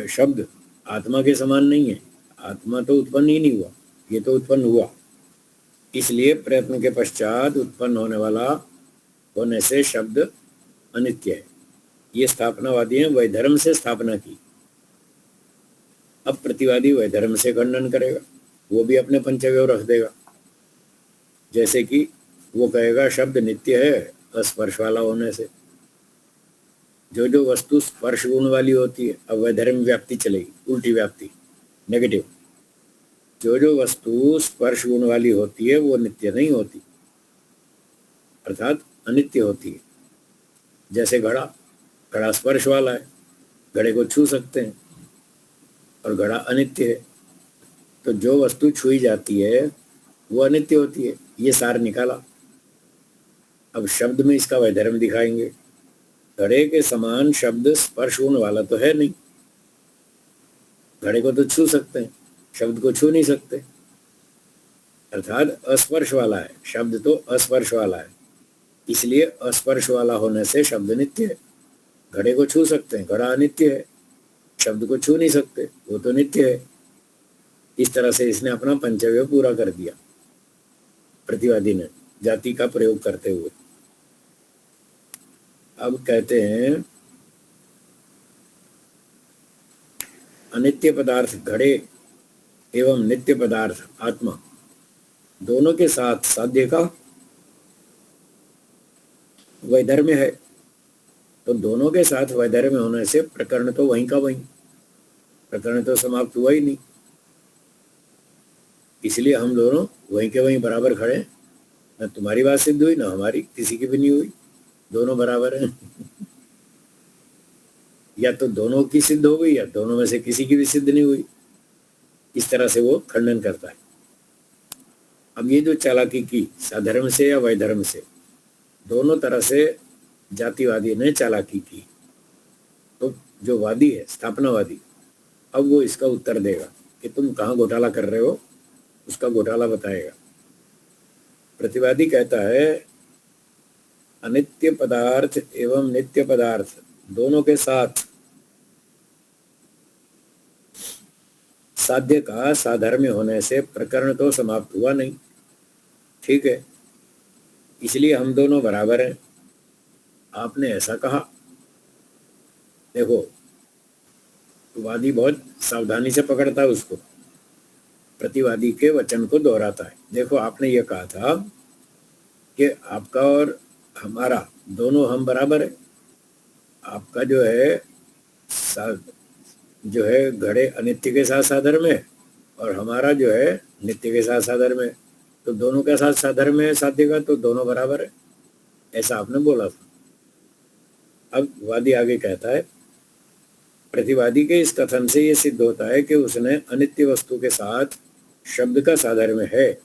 शब्द आत्मा के समान नहीं है, आत्मा तो उत्पन्न ही नहीं हुआ, ये तो उत्पन्न हुआ। इसलिए प्रयत्न के पश्चात उत्पन्न होने वाला होने से शब्द अनित्य है। ये स्थापनावादी ने वैधर्म से स्थापना की। अब प्रतिवादी वैधर्म से खंडन करेगा, वो भी अपने पंचअवयव रख देगा। जैसे कि वो कहेगा शब्द नित्य है अस्पर्श वाला होने से। जो जो वस्तु स्पर्श गुण वाली होती है, अब वैधर्म व्याप्ति चलेगी, उल्टी व्याप्ति, नेगेटिव। जो जो वस्तु स्पर्श गुण वाली होती है वो नित्य नहीं होती, अर्थात अनित्य होती है। जैसे घड़ा, घड़ा स्पर्श वाला है, घड़े को छू सकते हैं, और घड़ा अनित्य है। तो जो वस्तु छुई जाती है वो अनित्य होती है, ये सार निकाला। अब शब्द में इसका वैधर्म दिखाएंगे। घड़े के समान शब्द स्पर्श गुण वाला तो है नहीं, घड़े को तो छू सकते हैं, शब्द को छू नहीं सकते, अर्थात अस्पर्श वाला है। शब्द तो अस्पर्श वाला है, इसलिए अस्पर्श वाला होने से शब्द नित्य है। घड़े को छू सकते हैं, घड़ा अनित्य है, शब्द को छू नहीं सकते, वो तो नित्य है। इस तरह से इसने अपना पंचअवयव पूरा कर दिया प्रतिवादी ने, जाति का प्रयोग करते हुए। अब कहते हैं अनित्य पदार्थ घड़े एवं नित्य पदार्थ आत्मा दोनों के साथ साध्य का वैधर्म्य है। तो दोनों के साथ वैधर्म्य होने से प्रकरण तो वहीं का वहीं, प्रकरण तो समाप्त हुआ ही नहीं, इसलिए हम दोनों वहीं के वहीं बराबर खड़े हैं। न तुम्हारी बात सिद्ध हुई, ना हमारी, किसी की भी नहीं हुई, दोनों बराबर हैं। या तो दोनों की सिद्ध हो गई या दोनों में से किसी की भी सिद्ध नहीं हुई। इस तरह से वो खंडन करता है। अब ये जो चालाकी की साधर्म से या वैधर्म से, दोनों तरह से जातिवादी ने चालाकी की। तो जो वादी है, स्थापनावादी, अब वो इसका उत्तर देगा कि तुम कहाँ घोटाला कर रहे हो, उसका घोटाला बताएगा। प्रतिवादी कहता है अनित्य पदार्थ एवं नित्य पदार्थ दोनों के साथ साध्य का साधर्म्य होने से प्रकरण तो समाप्त हुआ नहीं, ठीक है, इसलिए हम दोनों बराबर हैं। आपने ऐसा कहा। देखो, वादी बहुत सावधानी से पकड़ता है उसको, प्रतिवादी के वचन को दोहराता है। देखो, आपने ये कहा था कि आपका और हमारा दोनों हम बराबर है। आपका जो है घड़े अनित्य के साथ साधर्म है और हमारा जो है नित्य के साथ साधर्म है। तो दोनों के साथ साधर्म है साध्य का, तो दोनों बराबर है, ऐसा आपने बोला था। अब वादी आगे कहता है प्रतिवादी के इस कथन से यह सिद्ध होता है कि उसने अनित्य वस्तु के साथ शब्द का साधर्म्य है,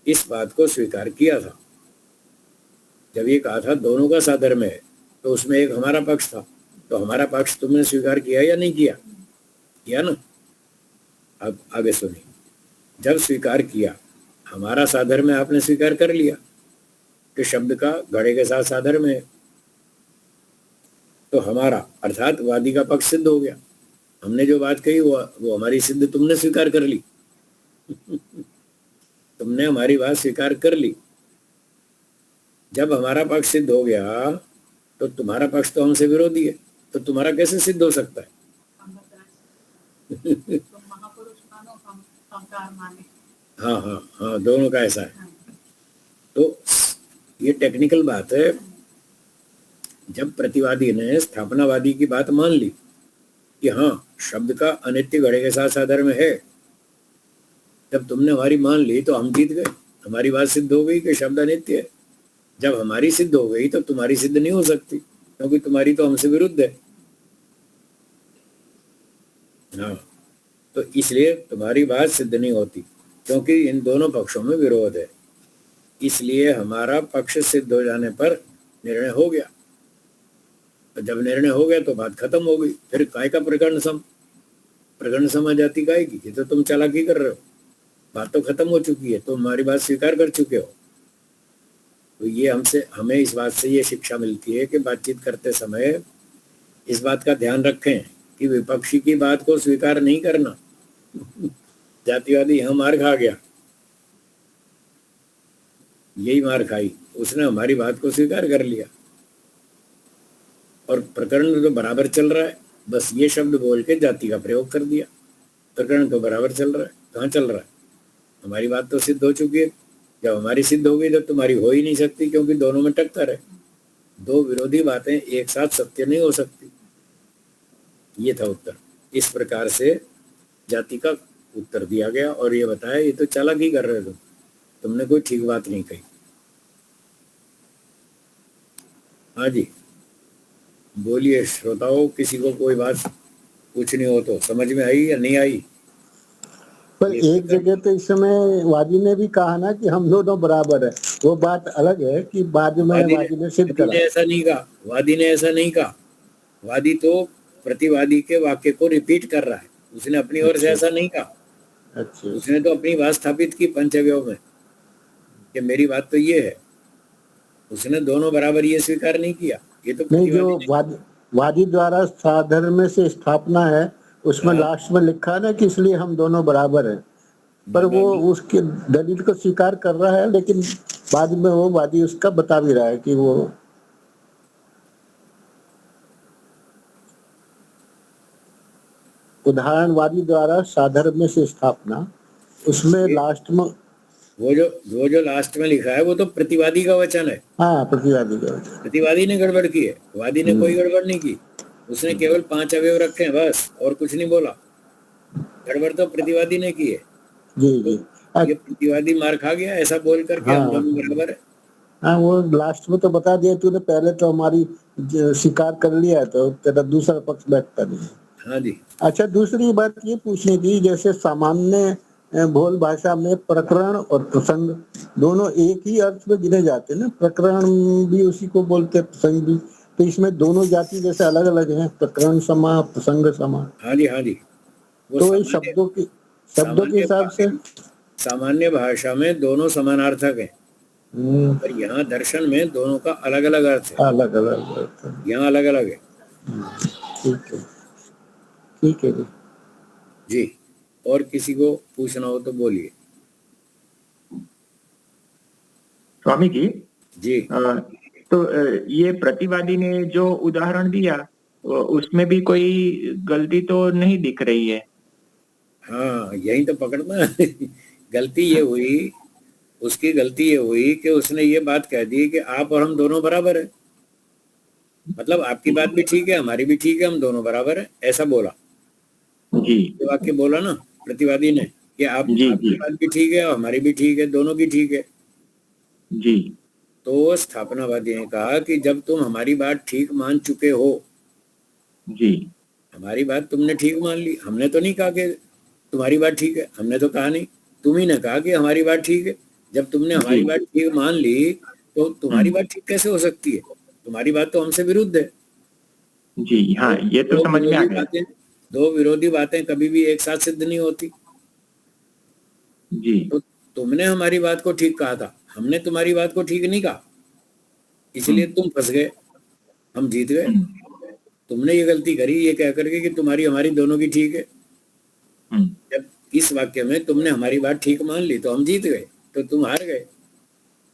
इस बात को स्वीकार किया था। जब ये कहा था दोनों का साधर्म्य है, तो उसमें एक हमारा पक्ष था, तो हमारा पक्ष तुमने स्वीकार किया या नहीं किया? किया ना। अब आगे सुनिए। जब स्वीकार किया, हमारा साधर्म्य आपने स्वीकार कर लिया कि शब्द का घड़े के साथ साधर्म्य है, तो हमारा अर्थात वादी का पक्ष सिद्ध हो गया। हमने जो बात कही वो हमारी सिद्ध तुमने स्वीकार कर ली। तुमने हमारी बात स्वीकार कर ली। जब हमारा पक्ष सिद्ध हो गया तो तुम्हारा पक्ष तो हमसे विरोधी है, तो तुम्हारा कैसे सिद्ध हो सकता है? तो महापुरुष मानो, हम अवतार माने। हाँ हाँ हाँ, दोनों का ऐसा है। तो ये टेक्निकल बात है। जब प्रतिवादी ने स्थापनावादी की बात मान ली कि हाँ शब्द का अनित्य घड़े के साथ साधर्म्य है, जब तुमने हमारी मान ली तो हम जीत गए, हमारी बात सिद्ध हो गई कि शब्द अनित्य है। जब हमारी सिद्ध हो गई तो तुम्हारी सिद्ध नहीं हो सकती, क्योंकि तुम्हारी तो हमसे विरुद्ध है। हाँ, तो इसलिए तुम्हारी बात सिद्ध नहीं होती, क्योंकि इन दोनों पक्षों में विरोध है। इसलिए हमारा पक्ष सिद्ध हो जाने पर निर्णय हो गया। तो जब निर्णय हो गया तो बात खत्म हो गई। फिर काय का प्रकरण सम आ जाती काय की? ये तो तुम चालाकी कर रहे हो। बात तो खत्म हो चुकी है, तुम हमारी बात स्वीकार कर चुके हो। तो ये हमें इस बात से ये शिक्षा मिलती है कि बातचीत करते समय इस बात का ध्यान रखें कि विपक्षी की बात को स्वीकार नहीं करना। जातिवादी यहाँ मार खा गया, यही मार खाई, उसने हमारी बात को स्वीकार कर लिया और प्रकरण तो बराबर चल रहा है, बस ये शब्द बोल के जाति का प्रयोग कर दिया। प्रकरण तो बराबर चल रहा है, कहाँ चल रहा है? हमारी बात तो सिद्ध हो चुकी है। जब हमारी सिद्ध हो गई तो तुम्हारी हो ही नहीं सकती, क्योंकि दोनों में टक्कर है। दो विरोधी बातें एक साथ सत्य नहीं हो सकती। ये था उत्तर। इस प्रकार से जाति का उत्तर दिया गया और ये बताया ये तो चालाकी कर रहे हो, तुमने कोई ठीक बात नहीं कही। हाँ जी, बोलिए श्रोताओं, किसी को कोई बात पूछनी हो तो। समझ में आई या नहीं आई? पर एक जगह तो इस समय वादी ने भी कहा ना कि हम दोनों बराबर है। वो बात अलग है कि बाद में वादी ने सिद्ध करा। ऐसा नहीं कहा, वादी ने ऐसा नहीं कहा। वादी तो प्रतिवादी के वाक्य को रिपीट कर रहा है, उसने अपनी ओर से ऐसा नहीं कहा। अच्छा, उसने तो अपनी बात स्थापित की पंचव्यव में कि मेरी बात तो ये है। उसने दोनों बराबर ये स्वीकार नहीं किया। ये तो नहीं, जो वादी द्वारा साधर्म्य से स्थापना है उसमें लास्ट में लिखा है ना कि इसलिए हम दोनों बराबर हैं, पर वो उसके दलील को स्वीकार कर रहा है, लेकिन बाद में वो वादी उसका बता भी रहा है कि वो उदाहरणवादी द्वारा साधर्म्य से स्थापना, उसमें लास्ट में वो जो लास्ट में लिखा है वो तो प्रतिवादी का वचन है। हाँ, प्रतिवादी का वचन। प्रतिवादी ने गड़बड़ की है, वादी ने कोई गड़बड़ नहीं की। उसने केवल 5 अवयव रखे हैं बस, और कुछ नहीं बोला। गड़बड़ तो प्रतिवादी ने की है। जी जी, तो ये प्रतिवादी मार खा गया ऐसा बोल करके हम दोनों बराबर है। हाँ, वो लास्ट में तो बता दिया तूने, पहले तो हमारी स्वीकार कर लिया है, तो तेरा दूसरा पक्ष बैठता नहीं। हाँ जी। अच्छा, दूसरी बात ये पूछनी थी, जैसे सामान्य भोल भाषा में प्रकरण और प्रसंग दोनों एक ही अर्थ में गिने जाते हैं ना। प्रकरण भी उसी को बोलते हैं, प्रसंग भी। तो इसमें दोनों जाति जैसे अलग अलग हैं, प्रकरण समा, प्रसंग समा। हाँ जी, हाँ जी। वो तो ये सामान्य शब्दों के हिसाब से सामान्य भाषा में दोनों समानार्थक हैं, पर यहाँ दर्शन में दोनों का अलग अलग अर्थ है, अलग अलग। यहाँ अलग अलग है। ठीक है, ठीक है जी। जी, और किसी को पूछना हो तो बोलिए। स्वामी जी, जी, तो ये प्रतिवादी ने जो उदाहरण दिया उसमें भी कोई गलती तो नहीं दिख रही है। हाँ, यही तो पकड़ना है। गलती ये हुई, उसकी गलती ये हुई कि उसने ये बात कह दी कि आप और हम दोनों बराबर है। मतलब आपकी बात भी ठीक है, हमारी भी ठीक है, हम दोनों बराबर है, ऐसा बोला जी, ये वाक्य बोला ना प्रतिवादी ने कि जी, आपकी जी, बात भी ठीक है और हमारी भी ठीक है, दोनों की ठीक है। जी, तो स्थापनावादी ने कहा कि जब तुम हमारी बात ठीक मान चुके हो, जी, हमारी बात तुमने ठीक मान ली, हमने तो नहीं कहा कि तुम्हारी बात ठीक है, हमने तो कहा नहीं, तुम ही ने कहा कि हमारी बात ठीक है। जब तुमने हमारी बात ठीक मान ली तो तुम्हारी बात ठीक कैसे हो सकती है? तुम्हारी बात तो हमसे विरुद्ध है। जी। हाँ, ये तो समझ में आ गया। दो विरोधी बातें कभी भी एक साथ सिद्ध नहीं होती। जी, तो तुमने हमारी बात को ठीक कहा था, हमने तुम्हारी बात को ठीक नहीं कहा, इसलिए तुम फंस गए, हम जीत गए। तुमने ये गलती करी ये कह करके कि तुम्हारी हमारी दोनों की ठीक है। जब इस वाक्य में तुमने हमारी बात ठीक मान ली तो हम जीत गए, तो तुम हार गए।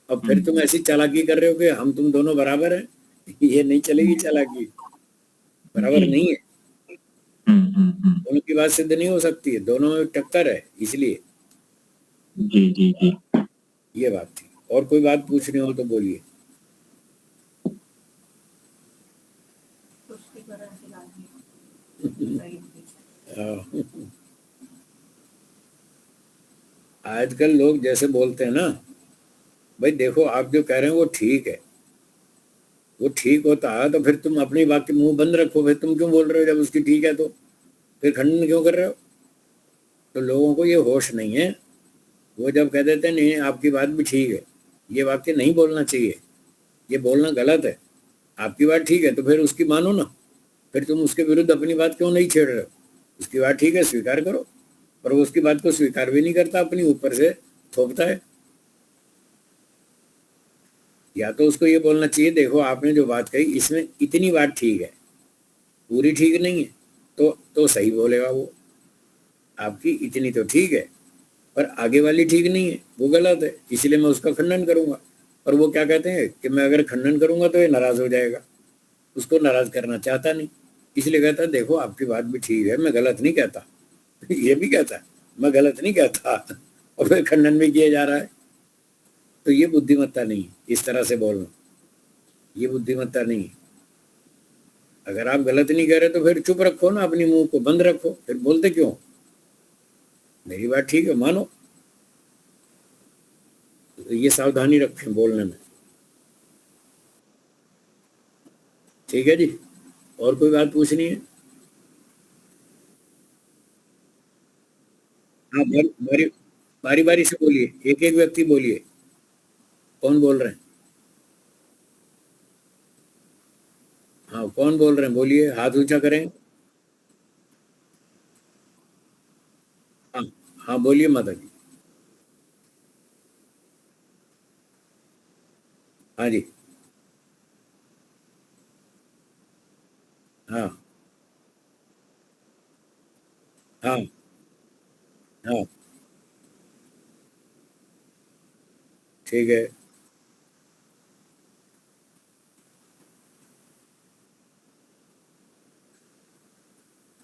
अब फिर तुम ऐसी चालाकी कर रहे हो कि हम तुम दोनों बराबर हैं। ये नहीं चलेगी चालाकी, बराबर नहीं है। दोनों की बात सिद्ध नहीं हो सकती है, दोनों में टक्कर है, इसलिए जी, जी, जी। ये बात थी। और कोई बात पूछनी हो तो बोलिए। पुष्टिकरण से लानी है। आजकल लोग जैसे बोलते हैं ना, भाई देखो आप जो कह रहे हैं वो ठीक है, वो ठीक होता है तो फिर तुम अपनी बात के मुंह बंद रखो, फिर तुम क्यों बोल रहे हो? जब उसकी ठीक है तो फिर खंडन क्यों कर रहे हो? तो लोगों को ये होश नहीं है। वो जब कह देते हैं नहीं आपकी बात भी ठीक है, ये वाक्य नहीं बोलना चाहिए, ये बोलना गलत है। आपकी बात ठीक है तो फिर उसकी मानो ना, फिर तुम उसके विरुद्ध अपनी बात क्यों नहीं छेड़ रहे हो? उसकी बात ठीक है स्वीकार करो, पर वो उसकी बात को स्वीकार भी नहीं करता, अपनी ऊपर से थोपता है। या तो उसको ये बोलना चाहिए देखो आपने जो बात कही इसमें इतनी बात ठीक है, पूरी ठीक नहीं है, तो सही बोलेगा वो, आपकी इतनी तो ठीक है पर आगे वाली ठीक नहीं है, वो गलत है, इसलिए मैं उसका खंडन करूंगा। और वो क्या कहते हैं कि मैं अगर खंडन करूंगा तो ये नाराज हो जाएगा, उसको नाराज करना चाहता नहीं, इसलिए कहता है देखो आपकी बात भी ठीक है, मैं गलत नहीं कहता। ये भी कहता है मैं गलत नहीं कहता, और फिर खंडन भी किया जा रहा है। तो ये बुद्धिमत्ता नहीं है, इस तरह से बोलना ये बुद्धिमत्ता नहीं है। अगर आप गलत नहीं कह रहे तो फिर चुप रखो ना, अपनी मुंह को बंद रखो, फिर बोलते क्यों? मेरी बात ठीक है मानो। तो ये सावधानी रखें बोलने में। ठीक है जी, और कोई बात पूछनी है? हाँ, बारी बारी बारी से बोलिए, एक एक व्यक्ति बोलिए। कौन बोल रहे हैं? हाँ, कौन बोल रहे हैं बोलिए, हाथ ऊंचा करें। हाँ हाँ, बोलिए माता जी। हाँ जी, हाँ हाँ हाँ, ठीक है।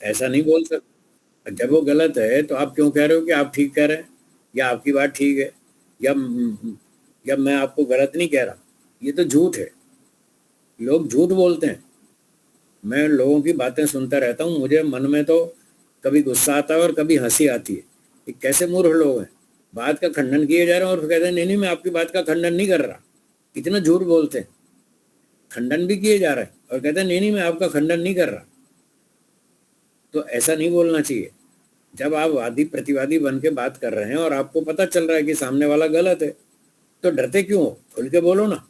ऐसा नहीं बोल सकते। जब वो गलत है तो आप क्यों कह रहे हो कि आप ठीक कह रहे हैं या आपकी बात ठीक है या मैं आपको गलत नहीं कह रहा? ये तो झूठ है, लोग झूठ बोलते हैं। मैं लोगों की बातें सुनता रहता हूँ, मुझे मन में तो कभी गुस्सा आता है और कभी हंसी आती है। ये कैसे मूर्ख लोग हैं, बात का खंडन किए जा रहे हैं और फिर कहते हैं नहीं नहीं मैं आपकी बात का खंडन नहीं कर रहा। कितना झूठ बोलते हैं, खंडन भी किए जा रहे हैं और कहते हैं नहीं नहीं मैं आपका खंडन नहीं कर रहा। तो ऐसा नहीं बोलना चाहिए। जब आप वादी प्रतिवादी बन के बात कर रहे हैं और आपको पता चल रहा है कि सामने वाला गलत है, तो डरते क्यों हो? खुल के बोलो ना।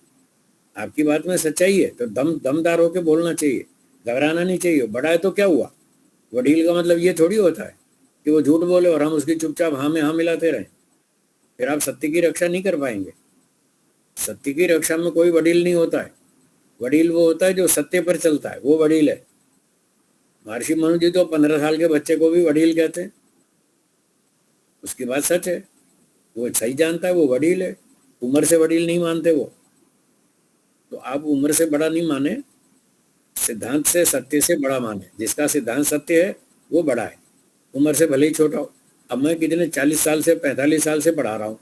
आपकी बात में सच्चाई है तो दमदार होके बोलना चाहिए, घबराना नहीं चाहिए। बड़ा है तो क्या हुआ? वडील का मतलब ये थोड़ी होता है कि वो झूठ बोले और हम उसकी चुपचाप हाँ में हाँ मिलाते रहें। फिर आप सत्य की रक्षा नहीं कर पाएंगे। सत्य की रक्षा में कोई वडील नहीं होता है। वडील वो होता है जो सत्य पर चलता है, वो वडील है। महर्षि मनु जी तो 15 साल के बच्चे को भी वडील कहते हैं। उसकी बात सच है, वो सही जानता है, वो वडील है। उम्र से वडील नहीं मानते वो। तो आप उम्र से बड़ा नहीं माने, सिद्धांत से सत्य से बड़ा माने। जिसका सिद्धांत सत्य है वो बड़ा है, उम्र से भले ही छोटा हो। अब मैं कितने 40 साल से 45 साल से पढ़ा रहा हूँ।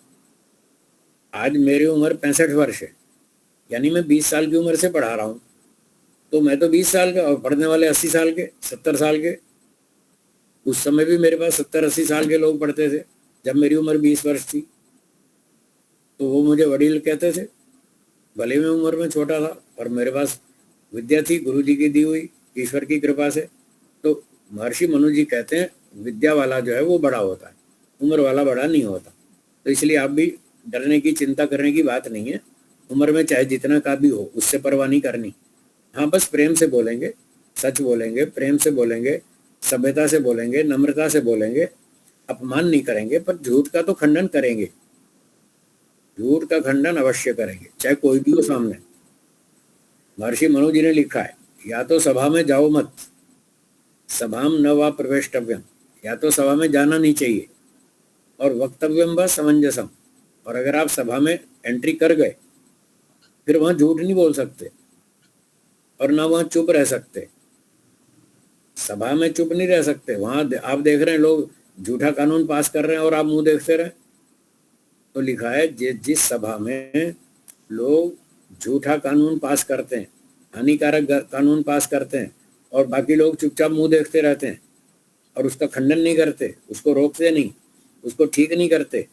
आज मेरी उम्र 65 वर्ष है, यानी मैं 20 साल की उम्र से पढ़ा रहा हूँ। तो मैं तो 20 साल का और पढ़ने वाले 80 साल के 70 साल के। उस समय भी मेरे पास 70-80 साल के लोग पढ़ते थे जब मेरी उम्र 20 वर्ष थी। तो वो मुझे वडील कहते थे, भले मैं उम्र में छोटा था और मेरे पास विद्या थी गुरु जी की दी हुई, ईश्वर की कृपा से। तो महर्षि मनु जी कहते हैं विद्या वाला जो है वो बड़ा होता है, उम्र वाला बड़ा नहीं होता। तो इसलिए आप भी डरने की चिंता करने की बात नहीं है। उम्र में चाहे जितना का भी हो उससे परवाह नहीं करनी। हाँ, बस प्रेम से बोलेंगे, सच बोलेंगे, प्रेम से बोलेंगे, सभ्यता से बोलेंगे, नम्रता से बोलेंगे, अपमान नहीं करेंगे, पर झूठ का तो खंडन करेंगे। झूठ का खंडन अवश्य करेंगे, चाहे कोई भी हो सामने। महर्षि मनु जी ने लिखा है, या तो सभा में जाओ मत, सभाम न वा प्रवेष्टव्यम। या तो सभा में जाना नहीं चाहिए, और वक्तव्यम व समंजसम। और अगर आप सभा में एंट्री कर गए फिर वहां झूठ नहीं बोल सकते और ना वहां चुप रह सकते। सभा में चुप नहीं रह सकते। वहां आप देख रहे हैं लोग झूठा कानून पास कर रहे हैं और आप मुंह देखते रहे। तो लिखा है जिस सभा में लोग झूठा कानून पास करते हैं, हानिकारक कानून पास करते हैं, और बाकी लोग चुपचाप मुंह देखते रहते हैं और उसका खंडन नहीं करते, उसको रोकते नहीं, उसको ठीक नहीं करते,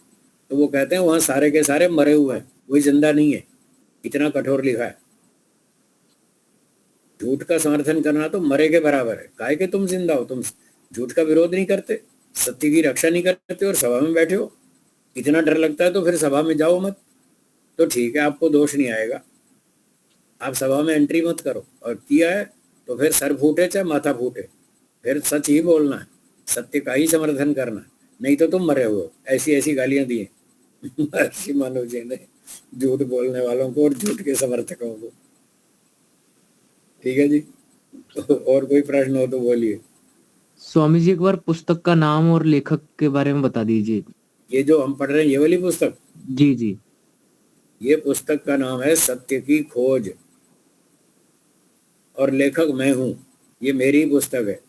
तो वो कहते हैं वहां सारे के सारे मरे हुए हैं, कोई जिंदा नहीं है। इतना कठोर लिखा है। झूठ का समर्थन करना तो मरे के बराबर है। काहे के तुम जिंदा हो? तुम झूठ का विरोध नहीं करते, सत्य की रक्षा नहीं करते और सभा में बैठे हो। इतना डर लगता है तो फिर सभा में जाओ मत। तो ठीक है, आपको दोष नहीं आएगा, आप सभा में एंट्री मत करो। और किया है तो फिर सर फूटे चाहे माथा फूटे, फिर सच ही बोलना है, सत्य का ही समर्थन करना है, नहीं तो तुम मरे हुए हो। ऐसी ऐसी गालियां दी महर्षि मनु जी ने झूठ बोलने वालों को और झूठ के समर्थकों को। ठीक है जी, तो और कोई प्रश्न हो तो बोलिए। स्वामी जी, एक बार पुस्तक का नाम और लेखक के बारे में बता दीजिए। ये जो हम पढ़ रहे हैं ये वाली पुस्तक? जी जी। ये पुस्तक का नाम है सत्य की खोज, और लेखक मैं हूँ। ये मेरी पुस्तक है,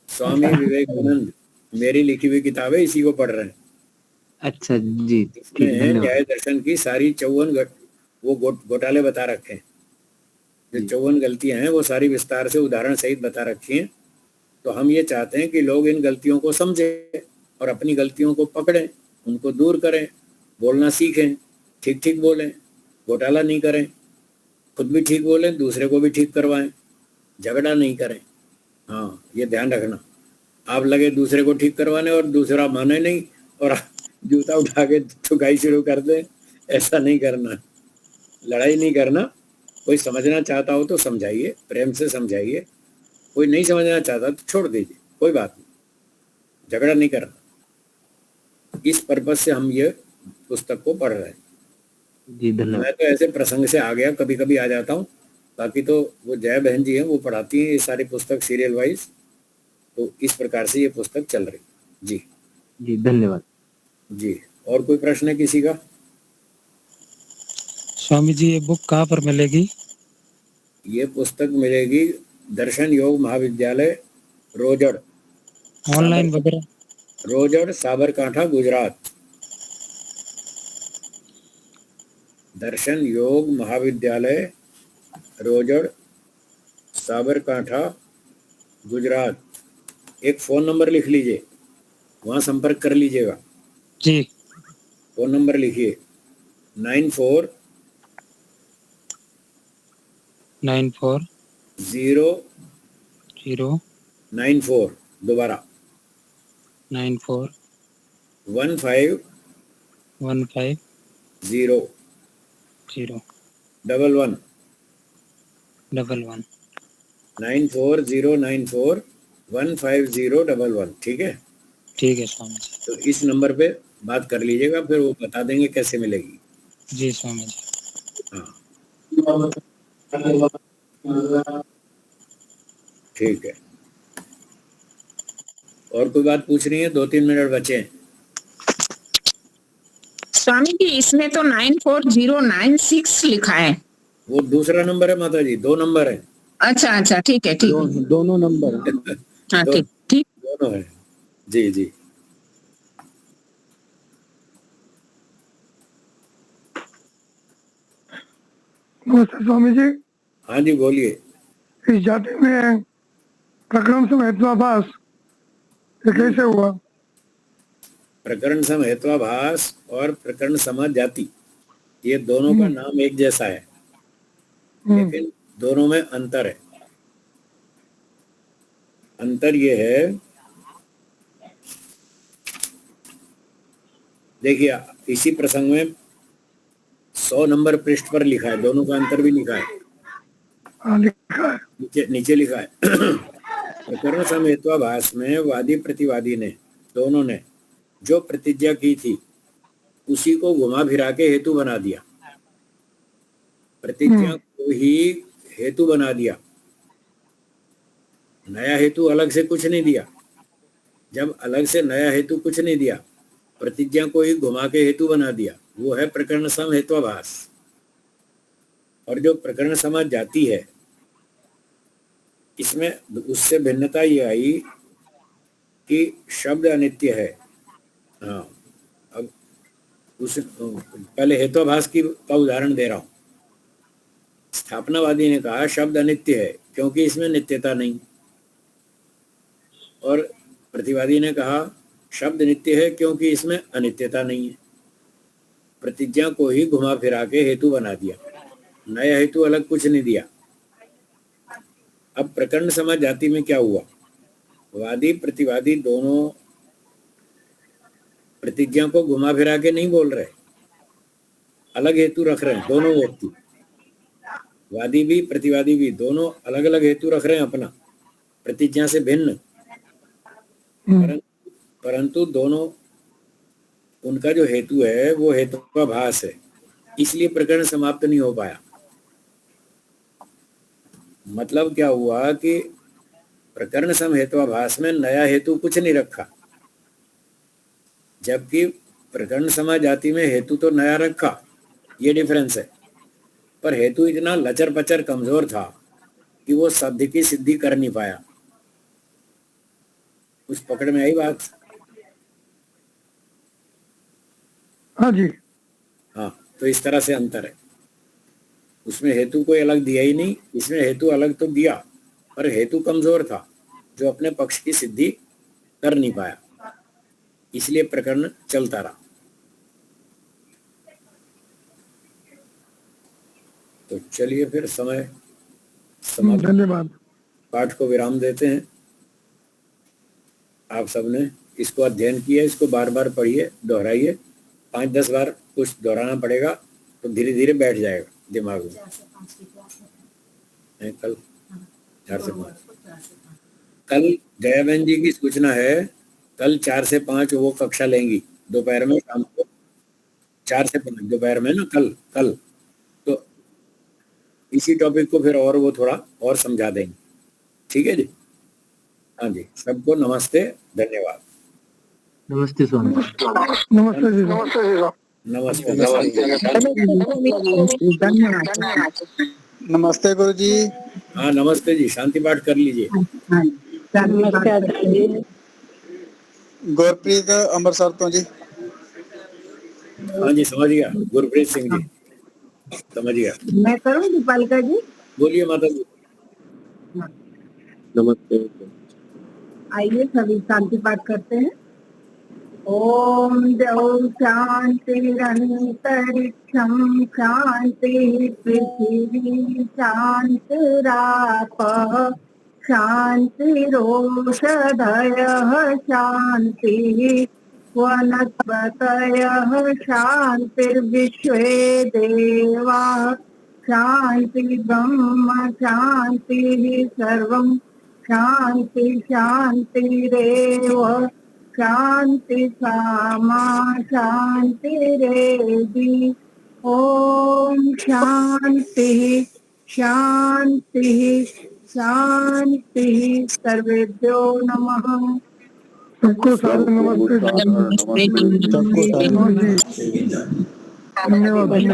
स्वामी विवेकानंद मेरी लिखी हुई किताब है, इसी को पढ़ रहे हैं। अच्छा जी, ठीक, इसमें धन्यवाद। न्याय दर्शन की सारी 54 घोटाले बता रखे हैं। जो 54 गलतियां हैं वो सारी विस्तार से उदाहरण सहित बता रखी हैं। तो हम ये चाहते हैं कि लोग इन गलतियों को समझें और अपनी गलतियों को पकड़ें, उनको दूर करें, बोलना सीखें, ठीक ठीक बोलें, घोटाला नहीं करें, खुद भी ठीक बोलें, दूसरे को भी ठीक करवाएं, झगड़ा नहीं करें। हाँ, ये ध्यान रखना। आप लगे दूसरे को ठीक करवाने और दूसरा माने नहीं और जूता उठा के ठुकाई शुरू कर दे, ऐसा नहीं करना। लड़ाई नहीं करना। कोई समझना चाहता हो तो समझाइए, प्रेम से समझाइए। कोई नहीं समझना चाहता तो छोड़ दीजिए, कोई बात नहीं, झगड़ा नहीं करना। इस पर्पज से हम ये पुस्तक को पढ़ रहे हैं। जी धन्यवाद। मैं तो ऐसे प्रसंग से आ गया, कभी कभी आ जाता हूँ, बाकी तो वो जया बहन जी हैं वो पढ़ाती हैं ये सारी पुस्तक सीरियल वाइज। तो इस प्रकार से ये पुस्तक चल रही। जी जी धन्यवाद। जी, और कोई प्रश्न है किसी का? स्वामी जी, ये बुक कहाँ पर मिलेगी? ये पुस्तक मिलेगी दर्शन योग महाविद्यालय, रोजड़, ऑनलाइन वगैरह? रोजड़, साबरकांठा, गुजरात। दर्शन योग महाविद्यालय, रोजड़, साबरकांठा, गुजरात। एक फोन नंबर लिख लीजिए, वहां संपर्क कर लीजिएगा। जी। फोन नंबर लिखिए 94 94 0 0 94, दोबारा 94 15 15 0 0 11 11 94094 15011। ठीक है, ठीक है स्वामी जी। तो इस नंबर पे बात कर लीजिएगा, फिर वो बता देंगे कैसे मिलेगी। जी स्वामी जी। हाँ ठीक है। और कोई बात पूछ रही है? 2-3 मिनट बचे हैं। स्वामी जी इसमें तो 94096 लिखा है। वो दूसरा नंबर है माता जी, 2 नंबर है। अच्छा अच्छा ठीक है ठीक है। दोनों नंबर हैं। हाँ दो, ठीक ठीक। दोनों है। जी जी। नमस्ते स्वामी जी। हाँ जी बोलिए। इस जाति में प्रक्रम से महत्वाभास ये कैसे हुआ? प्रकरण सम हेत्वाभास और प्रकरण सम जाति, ये दोनों का नाम एक जैसा है, लेकिन दोनों में अंतर है। अंतर ये है, देखिए इसी प्रसंग में 100 नंबर पृष्ठ पर लिखा है, दोनों का अंतर भी लिखा है। लिखा है नीचे लिखा है प्रकरण सम हेत्वाभास में वादी प्रतिवादी ने दोनों ने जो प्रतिज्ञा की थी उसी को घुमा फिरा के हेतु बना दिया, प्रतिज्ञा को ही हेतु बना दिया, नया हेतु अलग से कुछ नहीं दिया। जब अलग से नया हेतु कुछ नहीं दिया, प्रतिज्ञा को ही घुमा के हेतु बना दिया, वो है प्रकरण सम हेत्वाभास। और जो प्रकरण सम जाति है, इसमें उससे भिन्नता ये आई कि शब्द अनित्य है। हाँ, अब उस पहले हेत्वाभास का उदाहरण दे रहा हूं। स्थापनावादी ने कहा शब्द अनित्य है क्योंकि इसमें नित्यता नहीं, और प्रतिवादी ने कहा शब्द नित्य है क्योंकि इसमें अनित्यता नहीं है। प्रतिज्ञा को ही घुमा फिरा के हेतु बना दिया, नया हेतु अलग कुछ नहीं दिया। अब प्रकरण सम जाति में क्या हुआ, वादी प्रतिवादी दोनों प्रतिज्ञा को घुमा फिरा के नहीं बोल रहे, अलग हेतु रख रहे हैं। दोनों व्यक्ति, वादी भी प्रतिवादी भी, दोनों अलग अलग हेतु रख रहे हैं अपना, प्रतिज्ञा से भिन्न, परंतु दोनों उनका जो हेतु है वो हेत्वाभास है, इसलिए प्रकरण समाप्त नहीं हो पाया। मतलब क्या हुआ कि प्रकरण सम हेत्वाभास में नया हेतु कुछ नहीं रखा, जबकि प्रकरण सम जाति में हेतु तो नया रखा, ये डिफरेंस है। पर हेतु इतना लचर पचर कमजोर था कि वो शब्द की सिद्धि कर नहीं पाया। उस पकड़ में आई बात? हाँ जी। हाँ, तो इस तरह से अंतर है। उसमें हेतु कोई अलग दिया ही नहीं, इसमें हेतु अलग तो दिया, पर हेतु कमजोर था जो अपने पक्ष की सिद्धि कर नहीं पाया, इसलिए प्रकरण चलता रहा। तो चलिए फिर समय समाप्त, धन्यवाद। पाठ को विराम देते हैं। आप सबने इसको अध्ययन किया, इसको बार बार पढ़िए, दोहराइए, 5-10 बार कुछ दोहराना पड़ेगा तो धीरे धीरे बैठ जाएगा दिमाग में। 4 से 5 की क्लास कल 4 से 5 कल गया बहन जी की सूचना है, कल 4 से 5 वो कक्षा लेंगी दोपहर में, शाम को 4 से 5 दोपहर में ना, कल तो इसी टॉपिक को फिर और वो थोड़ा और समझा देंगे। ठीक है जी? हाँ जी, सबको नमस्ते, धन्यवाद। नमस्ते स्वामी। नमस्ते जी। नमस्ते। धन्यवाद। नमस्ते गुरु जी। हाँ नमस्ते जी, शांति पाठ कर लीजिए। गुरप्रीत अमृतसर तो जी। हाँ जी समझ गया, गुरप्रीत सिंह जी समझ गया। मैं करूँ दीपालिका जी? बोलिए माता जी। नमस्ते। आइए सभी शांति पाठ करते हैं। ओम द्यौः शान्तिरन्तरिक्षं शान्तिः पृथिवी शान्तिरापः शान्तिरोषधयः शान्तिः वनस्पतयः शान्तिर्विश्वे देवाः शान्ति ब्रह्म शान्तिः सर्वं शान्ति शान्तिरेव शान्ति सामा शान्तिरेधि ॐ शान्तिः शान्तिः शान्तिः सर्वेभ्यो नमः। सबको सादर नमस्ते। सबको सादर धन्यवाद। नमस्ते।